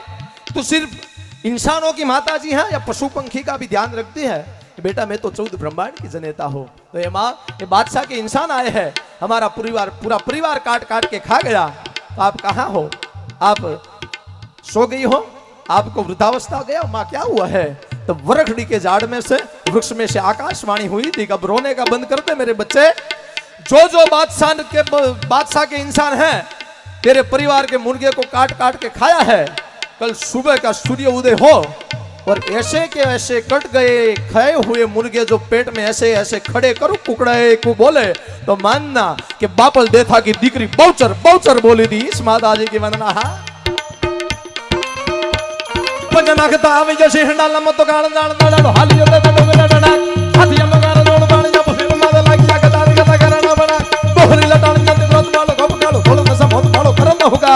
तो सिर्फ इंसानों की माता जी है या पशु पंखी का भी ध्यान रखती है? बेटा मैं तो 14 ब्रह्मांड की जनेता हो। तो ये माँ, ये बादशाह के इंसान आए हैं, हमारा परिवार पूरा परिवार काट काट के खा गया, तो आप कहाँ हो? आप सो गई हो, आपको वृद्धावस्था गया? माँ क्या हुआ है? तो वरखड़ी के झाड़ में से, वृक्ष में से आकाशवाणी हुई थी, अब रोने का बंद करते मेरे बच्चे। जो बादशाह के इंसान हैं, तेरे परिवार के मुर्गे को काट काट के खाया है, कल सुबह का सूर्य उदय हो और ऐसे के ऐसे कट गए खाए हुए मुर्गे जो पेट में ऐसे ऐसे खड़े करो कुकड़े को बोले तो मानना कि बापल देथा की दीकरी बहुचर बहुचर बोली थी। इस माता जी की वंदना है। नाखता आवे जैसे हंडाला मत तो गान जान डालो हाली ले तो डोगला डना हाथी मगार जोड़ पानी जब फिर मार लग जा कता कता करना बना दोहरी लटान जते ब्रत मालो गप कालो थोड़ा नसा बहुत मालो करम न होगा।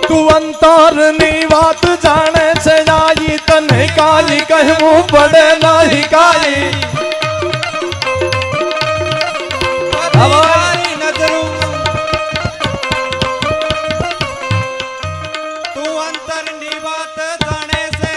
तू अंतरनी बात जाने से जाई तने काई कहूं पड़े नहीं काई हमारी नजरों तू अंतरनी बात जाने से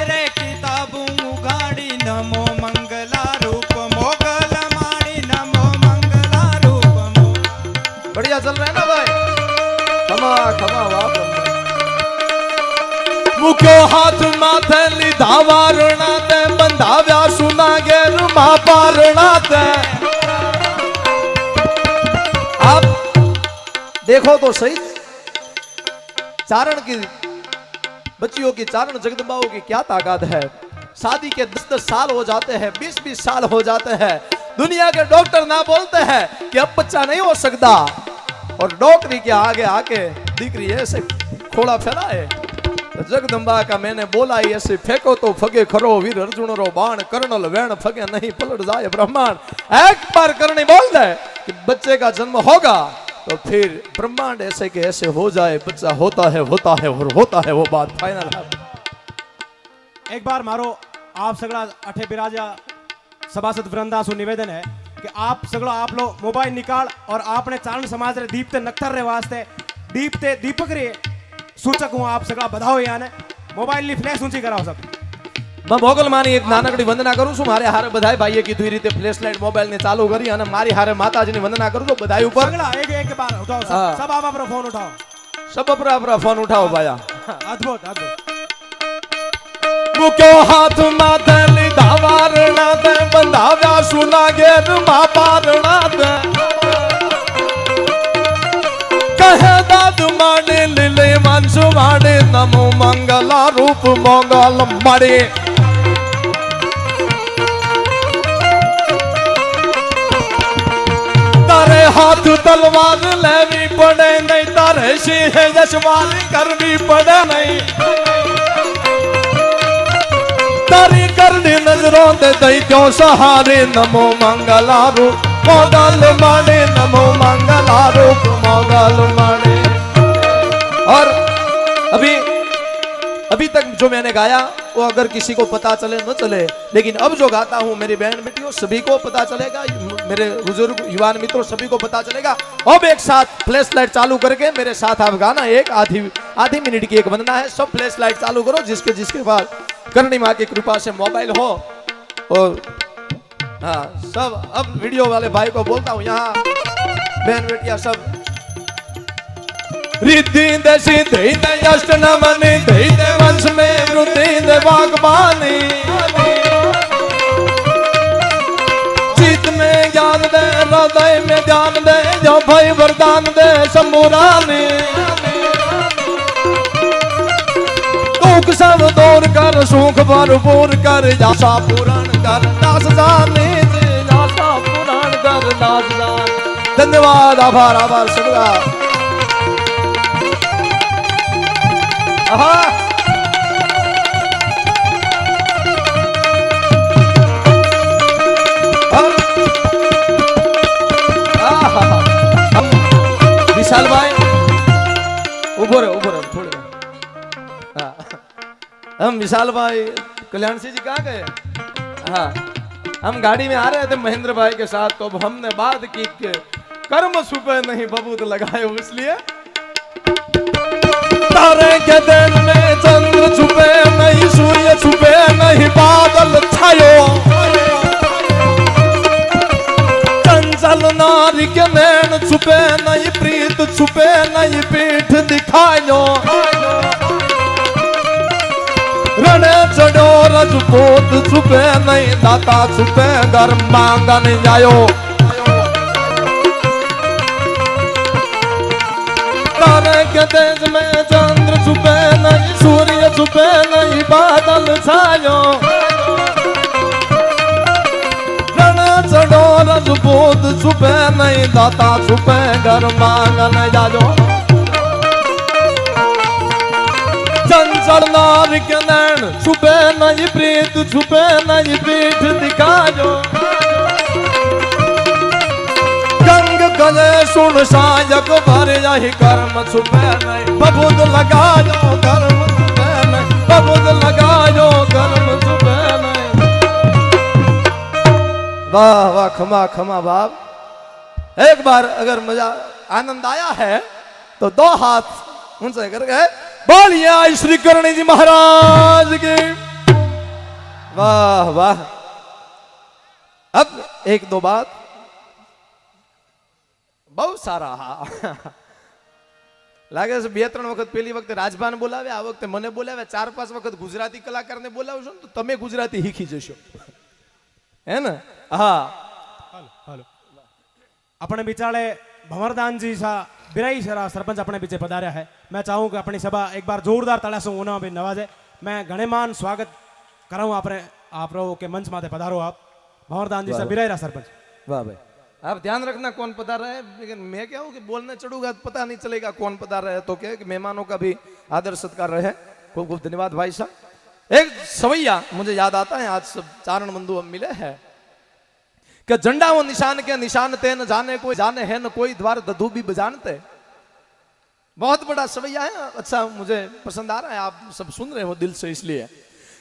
रे किताबू गाड़ी नमो मंगला रूप मोगल माड़ी नमो मंगला रूप बढ़िया चल रहा है ना भाई। खमा खमा वाह मुक्यो हाथ माथे लीधा वारणा ते बंधाव्या सुना गेर मा पारणा ते। आप देखो तो सही चारण की बच्चियों की चारण जगदम्बाओं की क्या ताकत है। शादी के 10-10 साल हो जाते हैं, 20-20 साल हो जाते हैं, दुनिया के डॉक्टर ना बोलते हैं कि अब बच्चा नहीं हो सकता, और डॉक्टरी के आगे आके दिक्री ऐसे खोला फैलाए। जगदम्बा का मैंने बोला ही ऐसे फेंको तो फगे खरो वीर अर्जुन रो बाण कर्नल वैण फगे नहीं पलट जाए ब्रह्मांड। एक बार करनी बोल दे कि बच्चे का जन्म होगा तो फिर ब्रह्मांड ऐसे के ऐसे हो जाए, बच्चा होता है और होता है, वो बात फाइनल है। एक बार मारो आप सगळा अठे बिराजा सभासद वृंदासु निवेदन है कि आप सगळो आप लोग मोबाइल निकाल और आपने चारण समाज रे दीपते नक्तर रे वास्ते दीपते दीपक रे सूचक हूं आप सगळा बधाओ याने मोबाइल नी फ्लैश ऊंची कराओ सब। मैं भोगल मानी एक नानकड़ी वंदना करूं છું મારે હારે બધાય ભાઈએ કીધું એ રીતે ફ્લેશ લાઇટ મોબાઈલ ને ચાલુ કરી અને મારી હારે માતાજીની વંદના કરું તો બધાય ઉપર सगळा एक बार उठाओ सब, हाँ। सब आप अपना फोन उठाओ, सब अपना फोन उठाओ भाया। अद्भुत अद्भुत। मुक्यो हाथ माथे लीधा वारणा ते बंधाव्या सुना गेर मा पारणा ते। कहे दाद माडे लीले वंश माडे नमो मंगला रूप मंगल माडे। तारे हाथ तलवार लेवी पड़े नहीं, तारे सिंह यशवान करनी पड़े नहीं, तारी करनी नजरों दे दई क्यों सहारे नमो मंगला रूप मंगल माने नमो मंगला रूप मंगल माने। और अभी तक जो मैंने गाया वो अगर किसी को पता चले न चले, लेकिन अब जो गाता हूँ मेरी बहन बेटियों सभी को पता चलेगा, मेरे बुजुर्ग युवान मित्रों सभी को पता चलेगा। अब एक साथ फ्लैश लाइट चालू करके मेरे साथ आप गाना, एक आधी मिनट की एक वंदना है। सब फ्लैश लाइट चालू करो, जिसके पास करणी माँ की कृपा से मोबाइल हो। और हाँ सब अब वीडियो वाले भाई को बोलता हूँ, यहाँ बहन बेटिया सब रिद्धि दे सिद्धि दे अष्ट नमनि दे दे वंश में वृद्धि दे बागबानी, चित्त में ज्ञान दे हृदय में ध्यान दे जो भय वरदान दे शंभुरानी। दुख सब दूर कर सुख भरपूर कर आशा पूर्ण कर दास जाने आशा पूर्ण कर दास जान। धन्यवाद आभार आभार सबका। विशाल भाई ऊपर थोड़े। हम विशाल भाई कल्याण सिंह जी कहाँ गए? हाँ हम गाड़ी में आ रहे थे महेंद्र भाई के साथ, तो अब हमने बात की कि कर्म छुपे नहीं बबूत लगाए, इसलिए तारे के दिन में चंद्र छुपे नहीं, सूर्य छुपे नहीं, बादल छायो, चंचल नारी के नैन छुपे नहीं, प्रीत छुपे नहीं, पीठ दिखायो, रण चढ़ो रजपूत छुपे नहीं, दाता छुपे घर मांगन जायो। तारे के तेज में चंद्र छुपे नहीं, सूर्य छुपे नहीं, बादल छायो, रण चढ़ो रजपूत छुपे नहीं, दाता छुपे घर मांगन जायो। चंचल नार के नैन छुपे नहीं, प्रीत छुपे नहीं, पीठ दिखायो, गंग गले सुन सायक भर यही कर्म छुपे नहीं, बबूद लगायो कर्म छुपे नहीं, बबूद लगायो कर्म छुपे नहीं। वाह वाह खमा खमा बाप। एक बार अगर मजा आनंद आया है तो दो हाथ ऊंचे करके बोलिए श्री करणी जी महाराज की। वाह वाह। अब एक दो बात बहुत सारा લાગે છે બે ત્રણ વખત પેલી વખતે રાજભાને બોલાવે, આ વખતે મને બોલાવે, 4-5 વખત ગુજરાતી કલાકારને બોલાવશો ને તો તમે ગુજરાતી શીખી જશો, હે ને? હા हेलो हेलो अपने बिचारे भंवरदान जी सा बिराई सरा सरपंच अपने पीछे पधारा है। मैं चाहूँ कि अपनी सभा एक बार जोरदार तालियों से उन्हें भी नवाजे। मैं गणेमान स्वागत कराऊँ आपने आप लोगों के मंच माथे पधारो आप भंवरदान जी सा बिराई रहा सरपंच। वाह भाई, आप ध्यान रखना कौन पधारा है, लेकिन मैं क्या हूँ कि बोलने चढ़ूंगा तो पता नहीं चलेगा कौन पधारा है, तो क्या कि मेहमानों का भी आदर सत्कार रहे। खूब खूब धन्यवाद भाई साहब। एक सवैया मुझे याद आता है, आज सब चारण बंधु हम मिले हैं कि झंडा वो निशान के निशान ते न जाने कोई जाने है न कोई द्वार दधु भी बजानते। बहुत बड़ा सवैया है, अच्छा मुझे पसंद आ रहा है, आप सब सुन रहे हो दिल से, इसलिए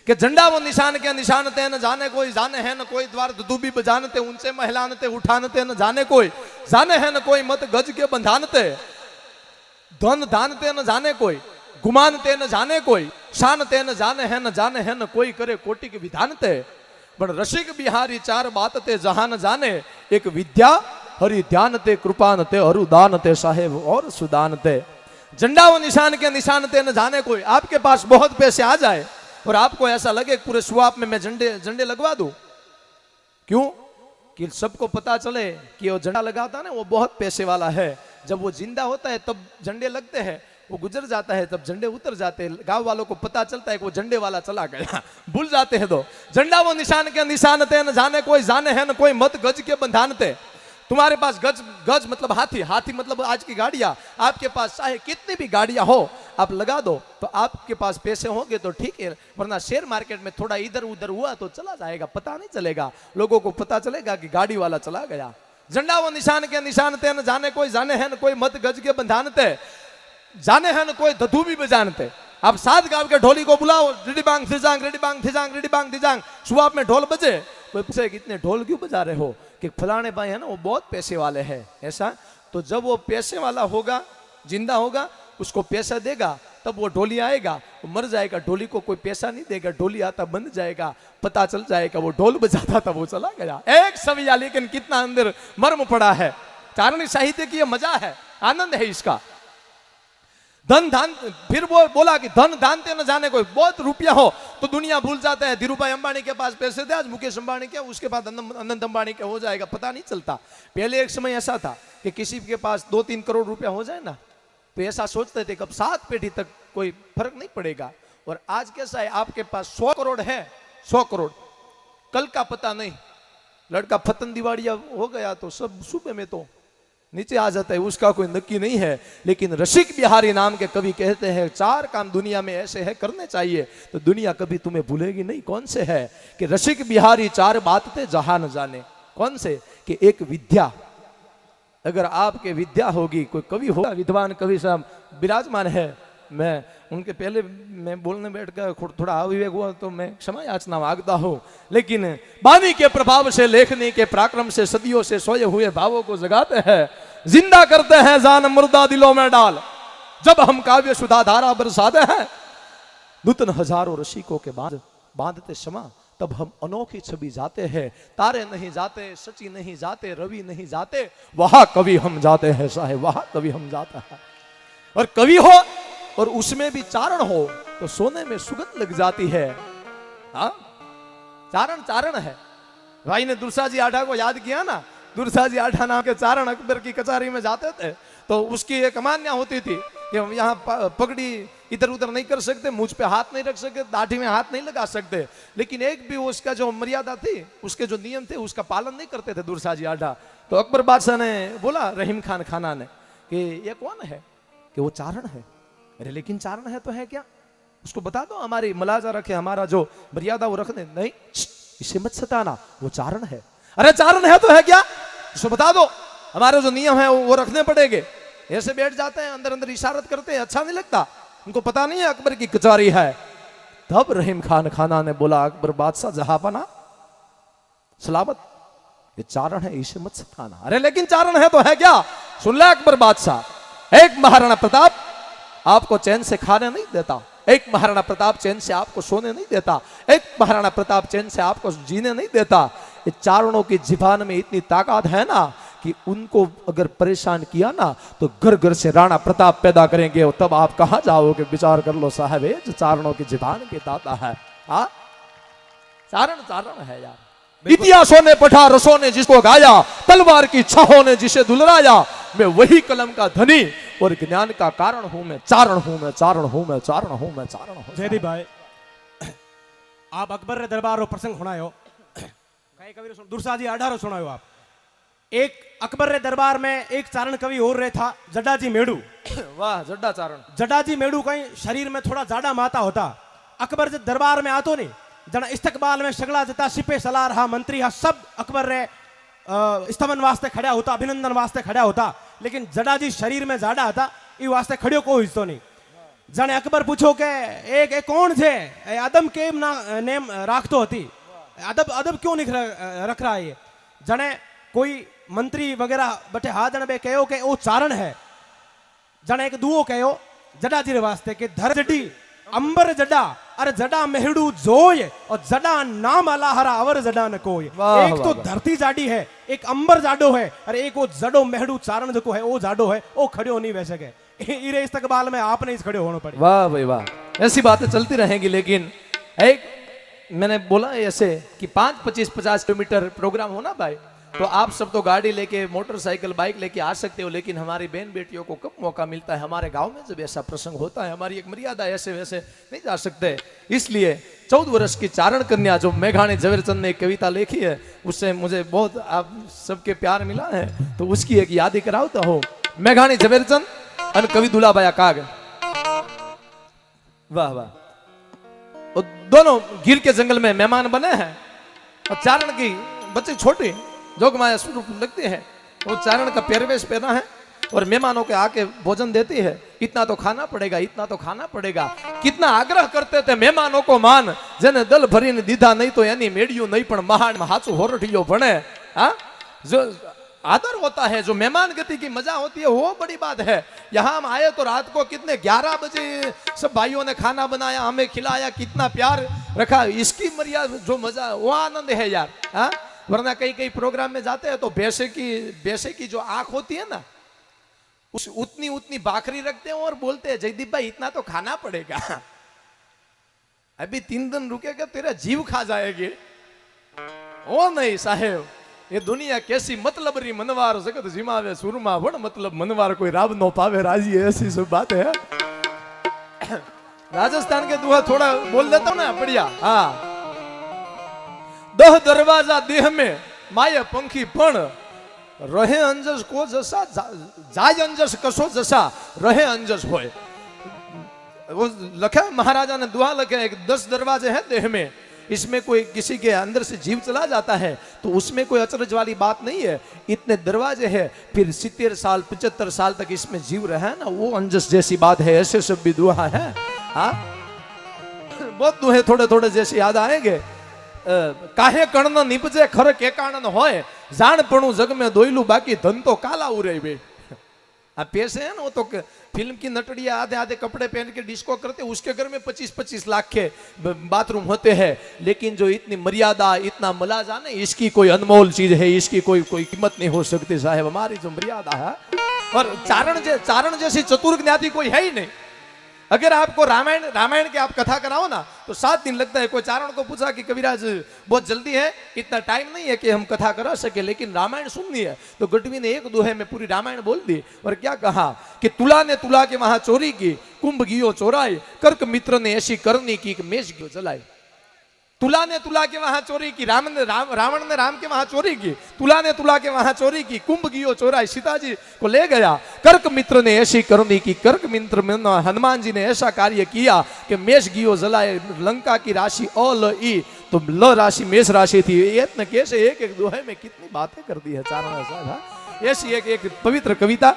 कि झंडा वो निशान के निशान ते न जाने कोई जाने है न कोई द्वार दधु भी बजानते। ऊंचे महलानते उठानते न जाने कोई जाने है न कोई मत गज के बंधानते। धन दानते न जाने कोई गुमानते न जाने कोई शानते न जाने है न कोई करे कोटि के विधानते। पण रसिक बिहारी चार बात ते जहान जाने, एक विद्या हरि ध्यान ते कृपान ते अरुदान ते साहेब और सुदान ते। झंडा वो निशान के निशान ते न जाने कोई। आपके पास बहुत पैसे आ जाए और आपको ऐसा लगे पूरे स्वाप में मैं झंडे लगवा दूं, क्यों कि सबको पता चले कि वो झंडा लगाता ना वो बहुत पैसे वाला है। जब वो जिंदा होता है तब झंडे लगते हैं, वो गुजर जाता है तब झंडे उतर जाते हैं। गांव वालों को पता चलता है कि वो झंडे वाला चला गया, भूल जाते हैं। तो झंडा वो निशान के निशान ते न जाने कोई जाने है न कोई मत गज के बंधानते। तुम्हारे पास गज मतलब हाथी, हाथी मतलब आज की गाड़ियां। आपके पास चाहे कितनी भी गाड़ियां हो आप लगा दो तो आपके पास पैसे होंगे तो ठीक है, वरना शेयर मार्केट में थोड़ा इधर उधर हुआ तो चला जाएगा, पता नहीं चलेगा। लोगों को पता चलेगा कि गाड़ी वाला चला गया। झंडा वो निशान के निशान ते न जाने कोई जाने है न कोई मत गज के बंधानते। जाने है न कोई दधु भी बजानते। आप 7 गांव के ढोली को बुलाओ, रिडी बांग थिजांग रिडी बांग थिजांग रिडी बांग थिजांग, शुआब में ढोल बजे, कोई पूछे कितने ढोल क्यों बजा रहे हो, कि फलाने भाई है ना वो बहुत पैसे वाले हैं ऐसा। तो जब वो पैसे वाला होगा, जिंदा होगा, उसको पैसा देगा तब वो ढोली आएगा, वो मर जाएगा, ढोली को कोई पैसा नहीं देगा, ढोली आता बंद जाएगा, पता चल जाएगा वो ढोल बजाता था वो चला गया। एक सवैया, लेकिन कितना अंदर मर्म पड़ा है। चारणी साहित्य की ये मजा है, आनंद है इसका। धन दान, फिर वो बोला कि धन दानते न जाने कोई। बहुत रुपया हो तो दुनिया भूल जाता है। धीरूभाई अंबानी के पास पैसे थे, आज मुकेश अंबानी के, उसके बाद अनंत अंबानी के हो जाएगा, पता नहीं चलता। पहले एक समय ऐसा था कि किसी के पास 2-3 करोड़ रुपया हो जाए ना तो ऐसा सोचते थे कि अब 7 पीढ़ी तक कोई फर्क नहीं पड़ेगा। और आज कैसा है, आपके पास 100 करोड़ है, 100 करोड़, कल का पता नहीं। लड़का फतन दिवाड़िया हो गया तो सब सुबह में तो नीचे आ जाता है, उसका कोई नक्की नहीं है। लेकिन रसिक बिहारी नाम के कवि कहते हैं 4 काम दुनिया में ऐसे है करने चाहिए तो दुनिया कभी तुम्हें भूलेगी नहीं। कौन से है कि रसिक बिहारी 4 बात ते जहां न जाने। कौन से कि एक विद्या, अगर आपके विद्या होगी, कोई कवि होगा, विद्वान कवि साहब विराजमान है, मैं उनके पहले मैं बोलने बैठ कर थोड़ा अविवेक हुआ तो मैं क्षमा याचना मांगता हूं। लेकिन वाणी के प्रभाव से, लेखनी के पराक्रम से सदियों से सोए हुए भावों को जगाते हैं, जिंदा करते हैं जान मुर्दा दिलों में डाल। जब हम काव्य सुधा धारा बरसाते हैं, नूतन हजारों रसिकों के बाद बांधते क्षमा, तब हम अनोखी छवि जाते हैं। तारे नहीं जाते, सची नहीं जाते, रवि नहीं जाते, वहां कवि हम जाते हैं साहेब, वहां कवि हम जाता है। और कवि हो और उसमें भी चारण हो तो सोने में सुगंध लग जाती है। हाँ, चारण चारण है। भाई ने दुर्सा जी आठा को याद किया ना, दुर्सा जी आठा नाम के चारण अकबर की कचहरी में जाते थे तो उसकी एक अमान्या होती थी कि हम यहाँ पगड़ी इधर उधर नहीं कर सकते, मुझ पे हाथ नहीं रख सकते, दाढ़ी में हाथ नहीं लगा सकते। लेकिन एक भी उसका जो मर्यादा थी, उसके जो नियम थे, उसका पालन नहीं करते थे दुर्सा जी आठा। तो अकबर बादशाह ने बोला रहीम खान खाना ने कि ये कौन है, कि वो चारण है। अरे लेकिन चारण है तो है क्या, उसको बता दो, हमारी मलाजा रखे, हमारा जो मर्यादा वो रखने। नहीं, इसे मत सताना, वो चारण है। अरे चारण है तो है क्या, उसको बता दो, हमारे जो नियम है वो रखने पड़ेंगे। ऐसे बैठ जाते हैं, अंदर अंदर इशारत करते हैं, अच्छा नहीं लगता, उनको पता नहीं है अकबर की कचहरी है। तब रहीम खान खाना ने बोला अकबर बादशाह जहांपना सलामत, ये चारण है, इसे मत सताना। अरे लेकिन चारण है तो है क्या, सुन ले अकबर बादशाह, एक महाराणा प्रताप आपको चैन से खाने नहीं देता, एक महाराणा प्रताप चैन से आपको सोने नहीं देता, एक महाराणा प्रताप चैन से आपको जीने नहीं देता। ये चारणों की जिबान में इतनी ताकत है ना कि उनको अगर परेशान किया ना तो घर घर से राणा प्रताप पैदा करेंगे, और तब आप कहां जाओगे? विचार कर लो साहब, जो चारणों की जिबान के दाता है। हाँ, चारण चारण है यार। इतिहासों ने पढ़ा, रसों ने जिसको गाया, तलवार की छाहों ने जिसे दुलराया, मैं वही कलम का धनी और ज्ञान का कारण हूं। मैं चारण हूं, मैं चारण हूं, मैं चारण हूं, मैं चारण हूं। जयदीप भाई, आप अकबर रे दरबार रो प्रसंग सुनायो, कई कवि दुरसा जी 18 सुनायो आप। एक अकबर रे दरबार में एक चारण कवि और रहे था, जड्डाजी मेड़ू। वाह, जड्डा चारण। जड्डाजी मेड़ू कहीं शरीर में थोड़ा जाड़ा माता होता, अकबर जे दरबार में आतो नहीं, जना इस्तकबाल में सगला जता सिपे सलार हा मंत्री हा सब अकबर रे स्तमन वास्ते खड़ा होता, अभिनंदन वास्ते खड़ा होता, लेकिन जड्डाजी शरीर में जाड़ा था, ई वास्ते खड़ियो कोई हिस्सो नहीं। जाने अकबर पूछो के एक कौन छे, आदम केम ना नेम राखतो हती, अदब अदब क्यों नहीं रख रहा है ये? जाने कोई मंत्री वगैरह बटे हाथ जने बे कहो के वो चारण है। जाने एक दुओ कहो जड्डाजी रे वास्ते के धर जड्डी अंबर जड्डा, अरे जड्डा मेहड़ू जोय, और जड्डा नाम अलाहरा अवर जड्डा न कोई। एक तो धरती जाडी है, एक अंबर जाडो है, अरे एक वो जडो मेहड़ू चारण जो है वो जाडो है, वो खड़ो नहीं वैसे के इरे इस्तकबाल में आपने इस खड़े होना पड़े। वाह भाई वाह, ऐसी बातें चलती रहेंगी। लेकिन एक मैंने बोला ऐसे कि 5-25-50 किलोमीटर प्रोग्राम हो ना भाई, तो आप सब तो गाड़ी लेके, मोटरसाइकिल, बाइक लेके आ सकते हो, लेकिन हमारी बहन बेटियों को कब मौका मिलता है? हमारे गांव में जब ऐसा प्रसंग होता है, हमारी एक मर्यादा, ऐसे वैसे नहीं जा सकते। इसलिए 14 वर्ष की चारण कन्या जो मेघाणी झवेरचंद ने एक कविता लिखी है, उससे मुझे बहुत आप सबके प्यार मिला है, तो उसकी एक याद कराता हो। मेघाणी झवेरचंद और कवि दुलाबाया काग, वाह वाह, और दोनों गिर के जंगल में मेहमान बने हैं, और चारण की बच्ची छोटी जोगमाया स्वरूप लगती है, वो चारण का पहरवेश पहना है और मेहमानों के आके भोजन देती है। इतना तो खाना पड़ेगा, इतना तो खाना पड़ेगा। कितना आग्रह करते थे मेहमानों को मान, जने दल भरी ने दीधा नहीं तो यानी मेड़ियो नहीं पण महान हाचू होरठियो बने। हाँ, जो आदर होता है, जो मेहमान गति की मजा होती है, वो बड़ी बात है। यहाँ हम आए तो रात को कितने 11 बजे सब भाइयों ने खाना बनाया, हमें खिलाया, कितना प्यार रखा, इसकी मर्यादा जो मजा, वो आनंद है यार। हाँ, वरना कई कई प्रोग्राम में जाते हैं तो बेसे की जो आंख होती है ना, उस उतनी बाखरी रखते हैं और बोलते हैं जयदीप भाई इतना तो खाना पड़ेगा, अभी 3 दिन रुकेगा तेरा जीव खा जाएगी। ओ नहीं साहेब, ये दुनिया कैसी मतलबरी मनवार, जगत जिमावे सुरमा वण मतलब मनवार, कोई राब नो पावे राजी, ऐसी सब बात है। राजस्थान के दुआ थोड़ा बोल देता हूं ना, बढ़िया। हाँ, 10 दरवाजा देह में माये पंखी पण रहे अंजस को जसा, जाय अंजस कसो जसा रहे अंजस होए। वो लखा महाराजा ने दुआ लखे, 10 दरवाजे हैं देह में, इसमें कोई किसी के अंदर से जीव चला जाता है तो उसमें कोई अचरज वाली बात नहीं है। इतने दरवाजे हैं, फिर 70 साल 75 साल तक इसमें जीव रहे ना, वो अंजस जैसी बात है। ऐसे सब भी दुआ है। हाँ, बहुत दुहे थोड़े थोड़े जैसे याद आएंगे। काहे कर्ण निपजे खर के कारण होए, जान जग में दोइलू बाकी धन तो काला उरे बे। आप पैसे है ना, वो तो फिल्म की नटड़िया आधे आधे कपड़े पहन के डिस्को करते, उसके घर में 25-25 लाख के बाथरूम होते हैं, लेकिन जो इतनी मर्यादा, इतना मलाजा नहीं, इसकी कोई अनमोल चीज है, इसकी कोई कीमत नहीं हो सकती साहब। हमारी जो मर्यादा है, और चारण जैसी चतुर ज्ञाति कोई है ही नहीं। अगर आपको रामायण की आप कथा कराओ ना तो 7 दिन लगता है। कोई चारण को पूछा कि कविराज बहुत जल्दी है, इतना टाइम नहीं है कि हम कथा करा सके, लेकिन रामायण सुननी है, तो गढ़वी ने 1 दोहे में पूरी रामायण बोल दी। और क्या कहा कि तुला ने तुला के वहां चोरी की, कुंभ गियो चोराई, कर्क मित्र ने ऐसी करनी की मेष गियो जलाई। तुला ने तुला के वहां चोरी की, रावण ने राम के वहां चोरी की, तुला ने तुला के वहां चोरी की, कुंभ गियो चोराई, सीता जी को ले गया। कर्क मित्र ने ऐसी करनी की, कर्क मित्र हनुमान जी ने ऐसा कार्य किया कि मेष गियो जलाए। लंका की राशि अ ल ई, तो ल राशि मेष राशि थी। इतने कैसे एक दोहे में कितनी बातें कर दी है चारण साहब। ऐसी एक पवित्र कविता,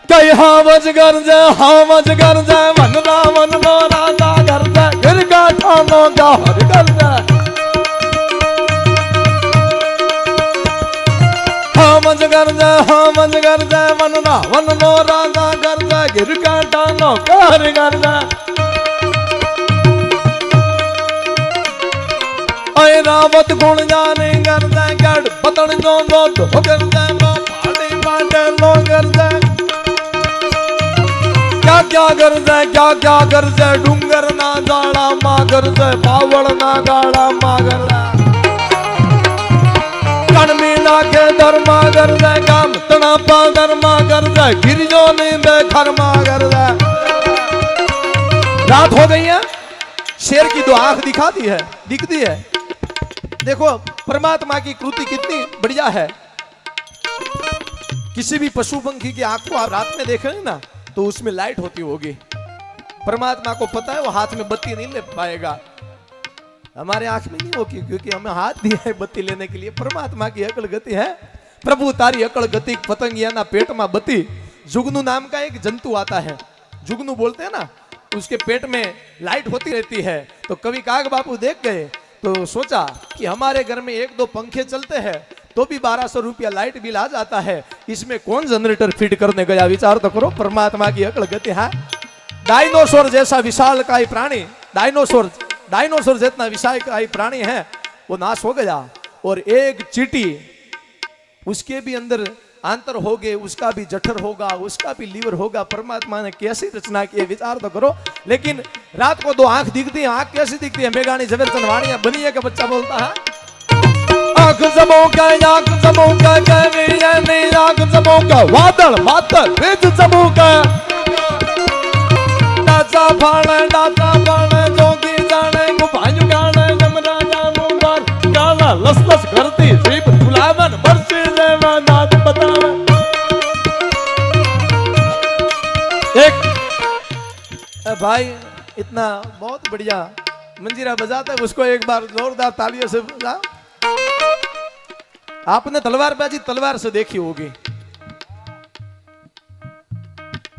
कई हावज गर जय मन रावण नो राधा घर जय, गिर गाठा नो गहर कर जय। हावज गर जय मन रावण नो राधा घर जय, गिर गाठा नो गहर कर जय। अय रावत गुण जाने करते गढ़ बतन जो दो करते पाड़ी पाटे लो करते क्या क्या करते क्या क्या करते डूंगर ना गाड़ा माँ करते पावड़ ना गाड़ा माँ करते कणमीना के धर्मा करते काम तनापा धर्मा करते गिरियो नींदे खरमा करते। रात हो गई है, शेर की दो आंख दिखती है। देखो परमात्मा की कृति कितनी बढ़िया है। किसी भी पशु पंखी की आंख को आप रात में देख रहे हैं ना तो उसमें लाइट होती होगी। परमात्मा को पता है वो हाथ में बत्ती नहीं ले पाएगा, हमारे आंख में नहीं होगी क्योंकि हमें हाथ दिया है बत्ती लेने के लिए। परमात्मा की अकल गति है। प्रभु तारी अकल गति पतंगिया ना पेट में बत्ती। जुगनू नाम का एक जंतु आता है, जुगनू बोलते हैं ना, उसके पेट में लाइट होती रहती है। तो कवि काग बापू देख गए तो सोचा कि हमारे घर में एक दो पंखे चलते हैं तो भी 1200 रुपया लाइट बिल आ जाता है, इसमें कौन जनरेटर फिट करने गया। विचार तो करो, परमात्मा की अकल गति है। डायनोसोर जैसा विशालकाय प्राणी, डायनोसोर जितना विशालकाय प्राणी है वो नाश हो गया और एक चींटी उसके भी अंदर आंतर हो गए, उसका भी जठर होगा, उसका भी लीवर होगा। परमात्मा ने कैसी रचना की है, विचार तो करो। लेकिन रात को दो आंख दिखती है, आंख कैसी दिखती है? मेघानी झवेरचंद वाणिया बनी है का बच्चा बोलता है आंख जमोका आंख जमोका आंख जमोका वादल मातर वेद जमोका डाचा फाड़ जोगी जाने गुफायु गाने यमराजा मुंबर गाला लसलस करती जीप गुलाबन बरसे देवा नाद बतावे। एक भाई इतना बहुत बढ़िया मंजीरा बजाता है, उसको एक बार जोरदार तालियों से बजा। आपने तलवारबाजी तलवार से देखी होगी।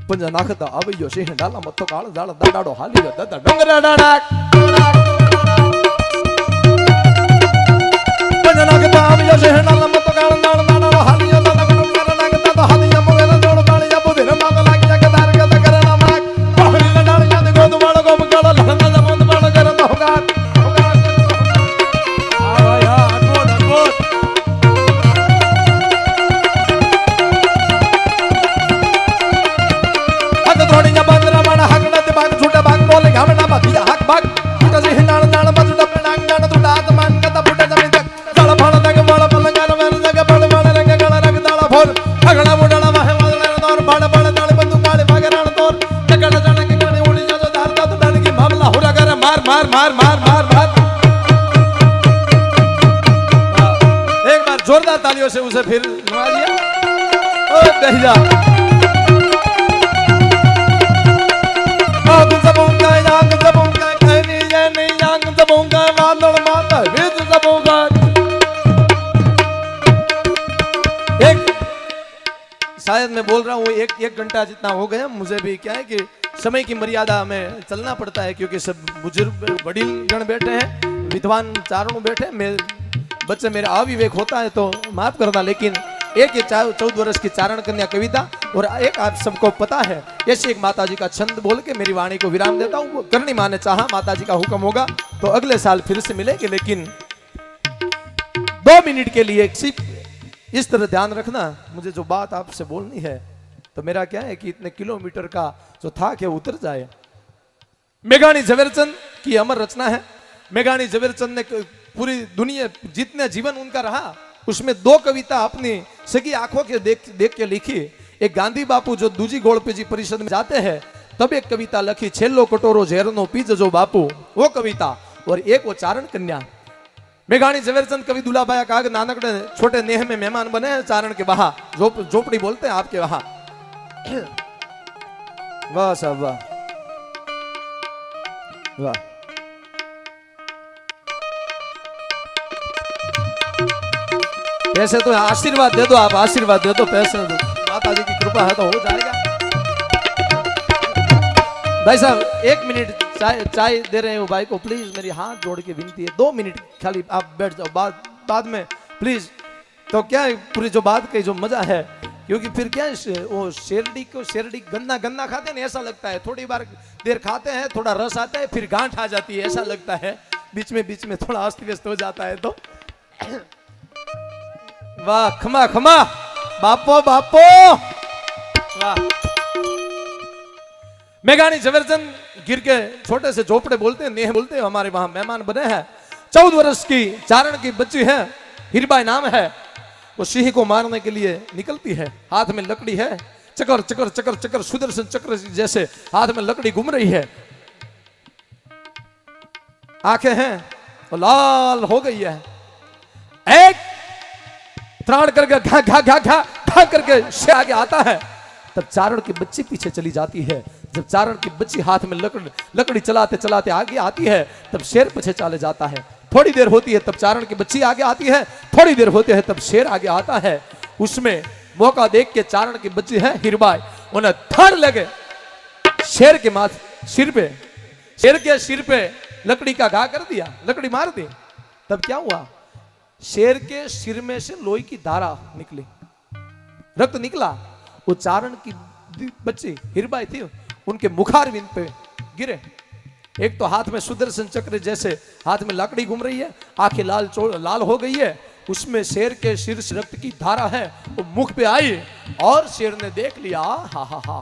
पंजा नाखता आवयो सिंह डाला मत्तो काळ जाळ दाडाडो हाली दादा डंगरा डाडाक पंजा नाखता आवयो सिंह डाला मत्तो काळ जाळ दाडाडो हाली दादा डंगरा नाखता तो हाली मोगेर जोड़ काळी या बुधिर माग लागी जगदार गद करना माग पहली डाळ या गोद वाळ गोम काळ लहंगा जमोद बाळ करत होगा आया गोड गोड थोड़ी ना बंदरा माना हकड़ा ते बाग झूठा बाग बोले घावना बातिया हक बाग झूठा से हिलाण नाण बजुटा नांग नाण झूठा आत्मान कता फुटे जमीन तक गळ फळ तक बळ पलंगार वर जग बळ बळ रंग गळ रंग दाळा भोर हगड़ा मुडड़ा वाहे वादळ तोर बळ बळ ताळे बंदूक काळे भागे राण तोर जगड़ जाने के गाने उड़ी जा जो धारता तो डर की मामला हुरा करे मार मार मार मार मार मार। एक बार जोरदार तालियों से उसे फिर नवा दिया। ओ दहिया शायद मैं बोल रहा हूँ एक घंटा जितना हो गया। मुझे भी क्या है कि समय की मर्यादा में चलना पड़ता है क्योंकि सब बुजुर्ग वडील गण बैठे हैं, विद्वान चारों बैठे, बच्चे मेरा अविवेक होता है तो माफ करना। लेकिन एक ये 14 वर्ष की चारण कन्या कविता और एक आप सबको पता है ऐसे एक माता जी का छंद बोल के मेरी वाणी को विराम देता हूँ। करनी माँ ने चाहा, माता जी का हुक्म होगा तो अगले साल फिर से मिलेंगे। लेकिन 2 मिनट के लिए सिर्फ इस तरह ध्यान रखना, मुझे जो बात आपसे बोलनी है तो मेरा क्या है कि इतने किलोमीटर का जो थाक है उतर जाए। मेघानी झवेरचंद की अमर रचना है। मेघानी झवेरचंद ने पूरी दुनिया जितने जीवन उनका रहा उसमें 2 कविता अपनी सगी आंखों के देख के लिखी। एक गांधी बापू जो दूजी गोलपेजी परिषद में जाते हैं तब एक कविता लिखी, छेल्लो कटोरो झेरनो पीज जो बापू, वो कविता। और एक वो चारण कन्या। मेघानी झवेरचंद कवि दुलाभाई काग नानकड़े छोटे नेह में मेहमान बने हैं चारण के वहां, झोपड़ी बोलते हैं आपके वहां। वाह साहब वाह वाह। पैसे तो आशीर्वाद दे दो, आप आशीर्वाद दे दो, पैसे दो, माता जी की कृपा है तो हो जाएगा। भाई साहब 1 मिनट चाय दे रहे हो भाई को, प्लीज मेरी हाथ जोड़ के विनती है 2 मिनट खाली आप बैठ जाओ, बाद में प्लीज। तो क्या है पूरी जो बात की जो मजा है, क्योंकि फिर क्या है वो शेरडी गन्ना खाते हैं ना, ऐसा लगता है। थोड़ी बार देर खाते हैं थोड़ा रस आता है फिर गांठ आ जाती है, ऐसा लगता है। बीच में थोड़ा अस्त व्यस्त हो जाता है तो वाह खमा खमा बापो बापो वाह। मेघानी झवेरचंद गिर के छोटे से झोपड़े बोलते हैं, नेह बोलते हैं, हमारे वहां मेहमान बने हैं। 14 वर्ष की चारण की बच्ची है, हिरबाई नाम है। वो सिंह को मारने के लिए निकलती है, हाथ में लकड़ी है, चकर चकर चकर चकर सुदर्शन चक्र जैसे हाथ में लकड़ी घूम रही है। आंखें हैं तो लाल हो गई है। एक त्राण करके घा घा घा घा घा करके से आगे आता है। तब चारण की बच्ची पीछे चली जाती है। जब चारण की बच्ची हाथ में लकड़ी चलाते चलाते आगे आती है, तब शेर पीछे चले जाता है। थोड़ी देर होती है तब चारण की बच्ची आगे आती है, थोड़ी देर होती है तब शेर आगे आता है। उसमें मौका देख के चारण की बच्ची है हिरबाई, उन्हें धड़ लगे शेर के सिर पे, शेर के सिर पे लकड़ी का घा कर दिया, लकड़ी मार दी। तब क्या हुआ, शेर के सिर में से लोही की धारा निकली, रक्त निकला। वो चारण की बच्ची हिरबाई थी, उनके मुखारविंद पे गिरे। एक तो हाथ में सुदर्शन चक्र जैसे हाथ में लकड़ी घूम रही है, आंखें लाल हो गई है। उसमें शेर के सिर से रक्त की धारा है, वो मुख पे आई और शेर ने देख लिया, हा हा हा,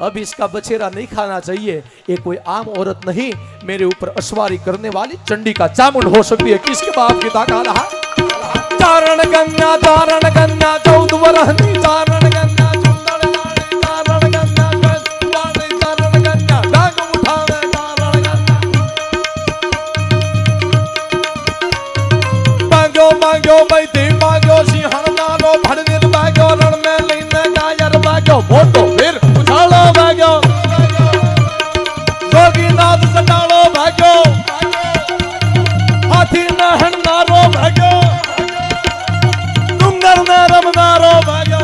अब इसका बछेरा नहीं खाना चाहिए। ये कोई आम औरत नहीं, मेरे ऊपर अश्वारी करने वाली चंडी का चामुंड हो सकती है। किसके बाप की ताकत रहा? चारण कन्या 14 वरहनी चारण कन्या चुंदड़ लाड़ी चारण कन्या लाड़ी चारण कन्या डांग उठावे चारण कन्या। मांगो बैठी मांगो सिंहण नालो भड़निर मांगो रण में लेने गायर मांगो मोटो फिर उछालो मांगो जोगीनाथ सटालो मांगो हाथी नहन नारो मांगो डूंगर नरम नारो मांगो।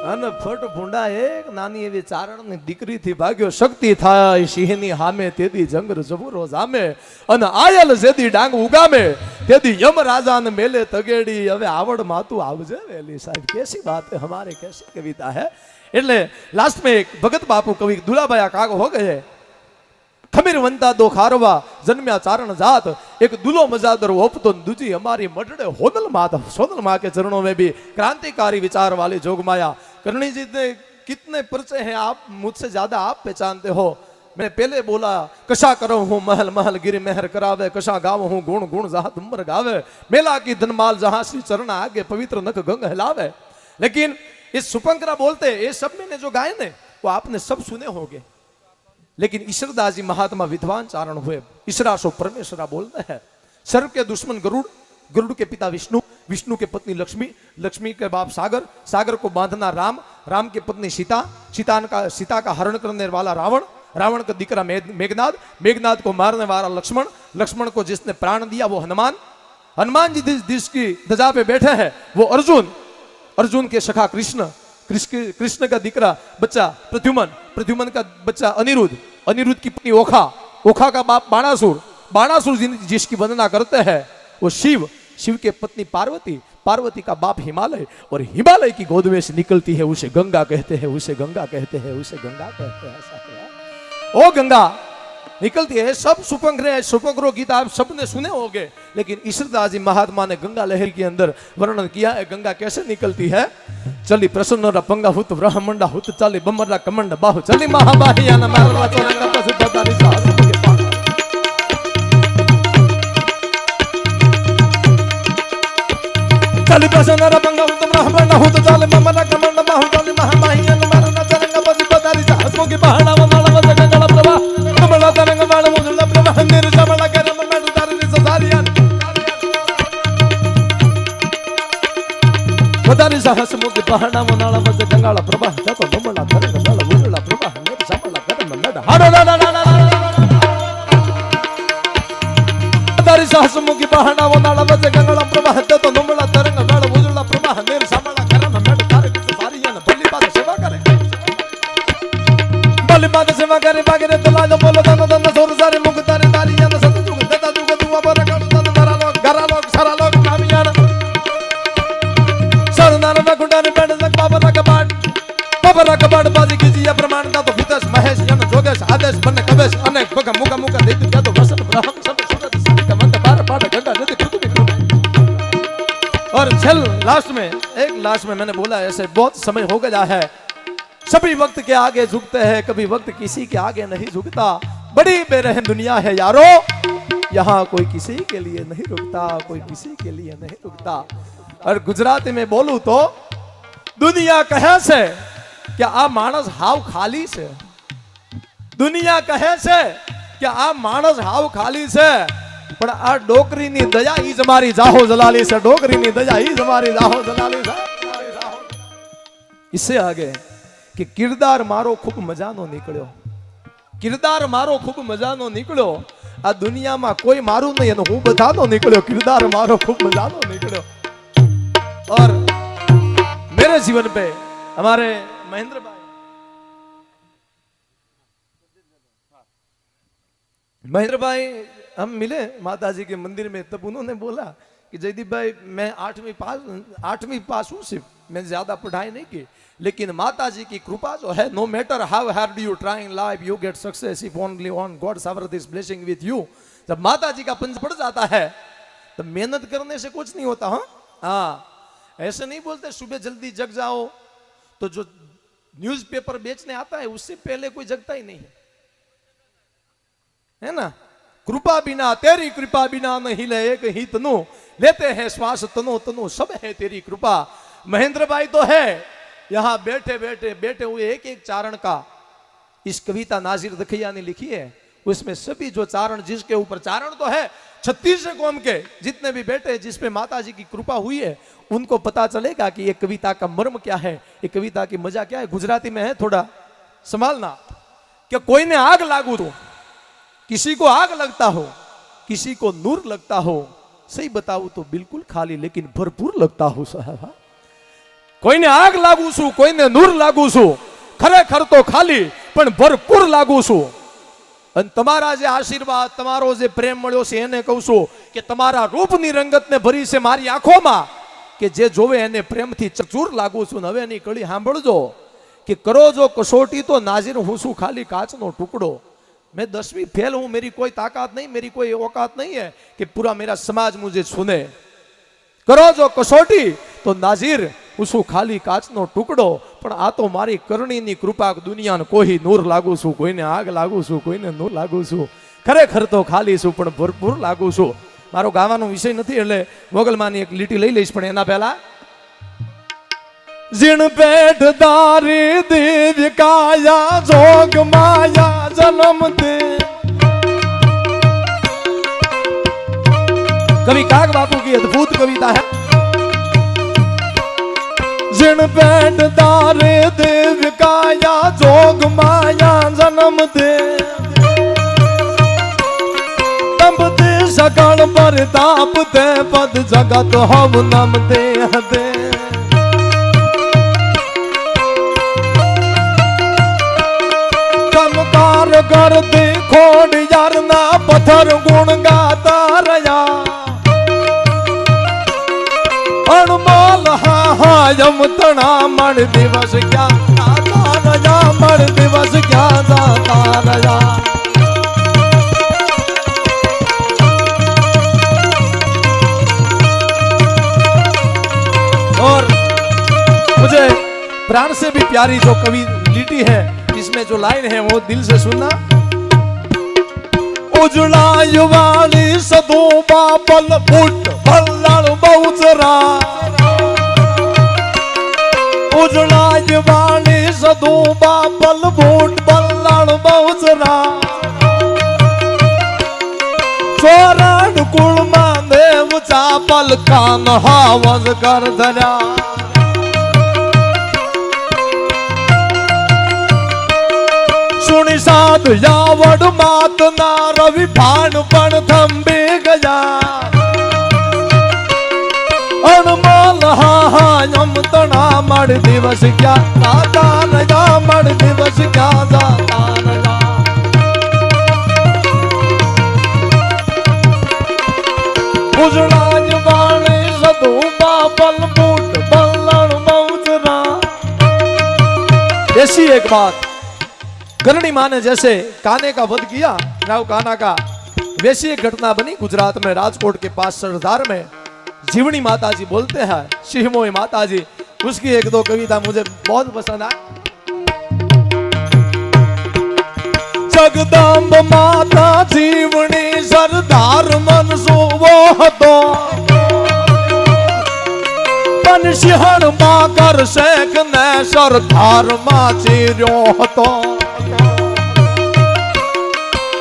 अन फट फूंडा एक नानी एवी चारण ની દીકરી થી ભાગ્યો શક્તિ થાય સિંહની હામે તેદી જંગર જબુરો જામે અને આયલ જેદી ડાંગ ઉગામે તેદી યમ રાજાને મેલે તગેડી। હવે આવડ માતું આવજે વેલી સાહેબ, कैसी बात है, हमारे कैसी कविता है। એટલે લાસ્ટ में एक भगत बापू कवि दुलाभाई काग हो गए। खमीर वंता दो खारवा जन्म्या चारण जात, एक दुलो मजादर ओपतो दूजी हमारी मडड़े होदल मात। सोनल माँ के चरणों में भी क्रांतिकारी विचार वाली जोगमाया करणी जी ने कितने परिचय हैं आप मुझसे ज्यादा आप पहचानते हो। मैं पहले बोला कशा करो हूँ महल महल गिर मेहर करावे, कशा गाव हूँ गुण गुण जहाँ तुम्बर गावे, मेला की धनमाल जहाँ श्री चरण आगे पवित्र नख गंग हिलावे। लेकिन इस सुपंकरा बोलते ये सब मैंने जो गाए ने वो आपने सब सुने होंगे। लेकिन ईश्वरदास जी महात्मा विद्वान चारण हुए, ईश्वरा सो परमेश्वरा बोलते हैं। सर्व के दुश्मन गरुड़, गरुड़ के पिता विष्णु, विष्णु के पत्नी लक्ष्मी, लक्ष्मी के बाप सागर, सागर को बांधना राम, राम की पत्नी सीता, सीता का हरण करने वाला रावण, रावण का दीकरा मेघनाद, मेघनाद को मारने वाला लक्ष्मण, लक्ष्मण को जिसने प्राण दिया वो हनुमान, हनुमान जी जिसकी ध्वजा पे बैठे हैं वो अर्जुन, अर्जुन के सखा कृष्ण, कृष्ण का दीकरा बच्चा प्रद्युमन, प्रद्युमन का बच्चा अनिरुद्ध, अनिरुद्ध की पत्नी ओखा, ओखा का बाप बाणासुर, बाणासुर जिसकी वंदना करते हैं वो शिव, शिव के पत्नी पार्वती, पार्वती का बाप हिमालय, और हिमालय की गोद में से निकलती है उसे गंगा कहते हैं, उसे गंगा कहते हैं, उसे गंगा कहते हैं। ऐसा है ओ गंगा निकलती है। सब सुपंकरो गीत आप सबने सुने होंगे, लेकिन ईश्वरदास जी महात्मा ने गंगा लहर के अंदर वर्णन किया है गंगा कैसे निकलती है। चली प्रसन्न पंगा हुत ब्रह्मंडा हुत चली बमरा कमंड बाहु चली महाबाहिया न मारवा चरंगा पसु बतारी साहस चली प्रसन्न पंगा हुत ब्रह्मंडा हुत चली बमरा कमंड बाहु चली महाबाहिया न मारवा चरंगा पसु बतारी साहस मुकी पहाड़ा वनाला वजगा गला प्रभा कमला तरंग बाण मुजुला प्रभा निर्जमला करम मेडु तारी ससारिया बतारी साहस मुकी पहाड़ा वनाला वजगा गंगाला प्रभा तो बमला तरंग बाण मुजुला प्रभा निर्जमला करम मेडु हाडो ला ला ला ला बतारी साहस मुकी पहाड़ा वनाला वजगा गंगाला प्रभा तो बमला तरंग बाण मुजुला प्रभा निर्जमला करम मेडु तारी ससारिया बल्ली बात सेवा करे बात सेवा करे बागरे तला जो बोलो दन दन सोर सारे मुख तारे तारियां सत जुग दता जुग दुआ पर कर दन धरा लोग घरा लोग सारा लोग नामियां सरदार बकुंडा ने बैठ तक बाबा का बाट बाजी कीजिए प्रमाण दा तो विदेश महेश यन जोग ने बगा मुका मुका दे दिया तो वसन ब्रह्म सब सूरत का मंत बार पाठ गंगा नदी पृथ्वी। और चल लास्ट में मैंने बोला ऐसे बहुत समय हो गया है, सभी वक्त के आगे झुकते हैं, कभी वक्त किसी के आगे नहीं झुकता। बड़ी बेरहम दुनिया है यारो, यहाँ कोई किसी के लिए नहीं रुकता, कोई किसी के लिए नहीं रुकता। और गुजराती में बोलूं तो दुनिया कहे से कि आ मानस हाव खाली से, दुनिया कहे से कि आ मानस हाव खाली से, पर आ डोकरी नी दया ही जमारी जाहो जलाली से, डोकरी नी दया ही जमारी जाहो जलाली से। इससे आगे कि किरदार मारो खूब मजानो निकळ्यो, किरदार मारो खूब मजानो निकळ्यो। आ दुनिया में कोई मारू नहीं है, हूँ बधानो निकळ्यो, किरदार मारो खूब मजानो निकळ्यो। और मेरे जीवन पे हमारे महेंद्र भाई हम मिले माता जी के मंदिर में, तब उन्होंने बोला कि जयदीप भाई मैं 8वीं पास हूँ, सिर्फ मैं ज्यादा पढ़ाई नहीं की, लेकिन माता जी की कृपा जो है, no matter how hard you try in life you get success if only on God shower this blessing with you. जब माता जी का पंच पड़ जाता है तो मेहनत करने से कुछ नहीं होता। हाँ ऐसे नहीं बोलते सुबह जल्दी जग जाओ, तो जो न्यूज़पेपर बेचने आता है उससे पहले कोई जगता ही नहीं है ना। कृपा बिना तेरी कृपा बिना नहीं ले एक ही तनु, लेते हैं श्वास तनो तनो सब है तेरी कृपा। महेंद्र भाई तो है यहाँ बैठे हुए एक एक चारण का, इस कविता नाजिर दखिया ने लिखी है, उसमें सभी जो चारण जिसके ऊपर चारण तो है 36 कौम के जितने भी बैठे जिसपे माता जी की कृपा हुई है, उनको पता चलेगा कि ये कविता का मर्म क्या है, ये कविता की मजा क्या है। गुजराती में है, थोड़ा संभालना। कि कोई ने आग लागू तो, किसी को आग लगता हो, किसी को नूर लगता हो, सही बताऊं तो बिल्कुल खाली लेकिन भरपूर लगता हो साहब। कोई ने आग लागू छू, कोई ने नूर लागू छू, खरेखर तो खाली पण भरपूर लागू छू। અને તમારા જે આશીર્વાદ, તમારો જે પ્રેમ મળ્યો છે એને કહું છું કે તમારા રૂપની રંગતને ભરી છે મારી આંખોમાં, કે જે જોવે એને પ્રેમથી ચકચૂર લાગુ છું। હવે એની કડી સાંભળજો કે કરો જો કસોટી તો નાઝીર હું છું ખાલી કાચનો ટુકડો। मैं 10वीं फेल हूं, मेरी कोई ताकत नहीं, मेरी कोई औकात नहीं है कि पूरा मेरा समाज मुझे सुने। करो जो कसोटी तो नाजीर उसको खाली काचनो टुकड़ो, पण आ तो मारी करणी नी कृपा दुनिया ने कोई नूर लागू छू, कोई ने आग लागू छू, कोई ने नूर लागू छू, खरेखर तो खाली छू पण भरपूर लागू छू। मारो गावानो विषय नथी એટલે મોગલમાની એક લીટી લઈ લઈશ, પણ એના પહેલા जिन पेट दारी देव काया जोग माया जन्म दे। कवि काग बापू की अद्भुत कविता है। जिन पेट दारी देव काया जोग माया जन्म दे, तब दे सकल पर ताप दे पद जगत हम नम दे दे। कर दे खोड़ यार ना पत्थर गुण गाता रया, अनमोल हा यम तना मण दिवस क्या जाता रया, मण दिवस क्या जाता रया। और मुझे प्राण से भी प्यारी जो कवि लिटी है, इसमें जो लाइन है वो दिल से सुनना। उजड़ा युवानी सदो बाबल फुट भल्लड़ बहुचरा, उजड़ा युवानी सदो बाबल फुट भल्लड़ बहुचरा। चोरण कुल में देव चापल कान हावज कर धरा। सुनी साध यावड़ मात ना रवि भान पण थंबे गया, अनमोल हा यम तना मण दिवस क्या जाता रया, मण दिवस क्या जाता रया। उजड़ा जवानी सदू बाबल बूट बल्लड़ मौजरा। ऐसी एक बात करणी माँ ने जैसे कान्हे का वध किया, राव कान्हा का, वैसी एक घटना बनी गुजरात में, राजकोट के पास सरदार में। जीवनी माता जी बोलते हैं, शिवमोई माता जी, उसकी एक दो कविता मुझे बहुत पसंद आई। जगदम्ब माता जीवनी सरदार मन सुवो तो सिंहण माकर शेख ने सरदार मा चीर्यो तो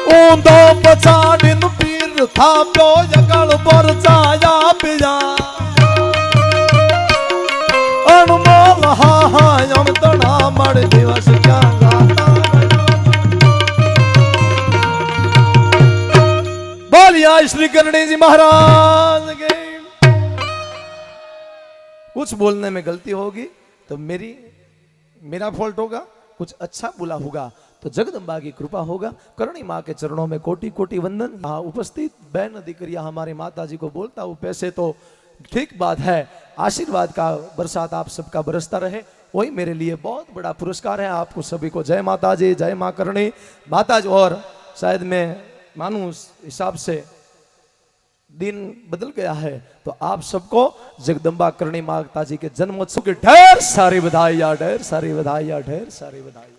ऊंधो पछाड़ीन पीर था प्यो यगल पर जाया पिया अनमोल हायम तना मड़ दिवस क्या गाता बोलिया श्री करणी जी महाराज के। कुछ बोलने में गलती होगी तो मेरा फॉल्ट होगा, कुछ अच्छा बोला होगा तो जगदम्बा की कृपा होगा। करणी माँ के चरणों में कोटि कोटि वंदन। यहाँ उपस्थित बहन दीकरिया हमारे माता जी को बोलता हूँ, पैसे तो ठीक बात है, आशीर्वाद का बरसात आप सबका बरसता रहे, वही मेरे लिए बहुत बड़ा पुरस्कार है। आपको सभी को जय माता जी, जय माँ करणी माता जी। और शायद मैं मानूं उस हिसाब से दिन बदल गया है, तो आप सबको जगदम्बा करणी माता जी के जन्मोत्सव की ढेर सारी बधाई, ढेर सारी बधाई, ढेर सारी बधाई।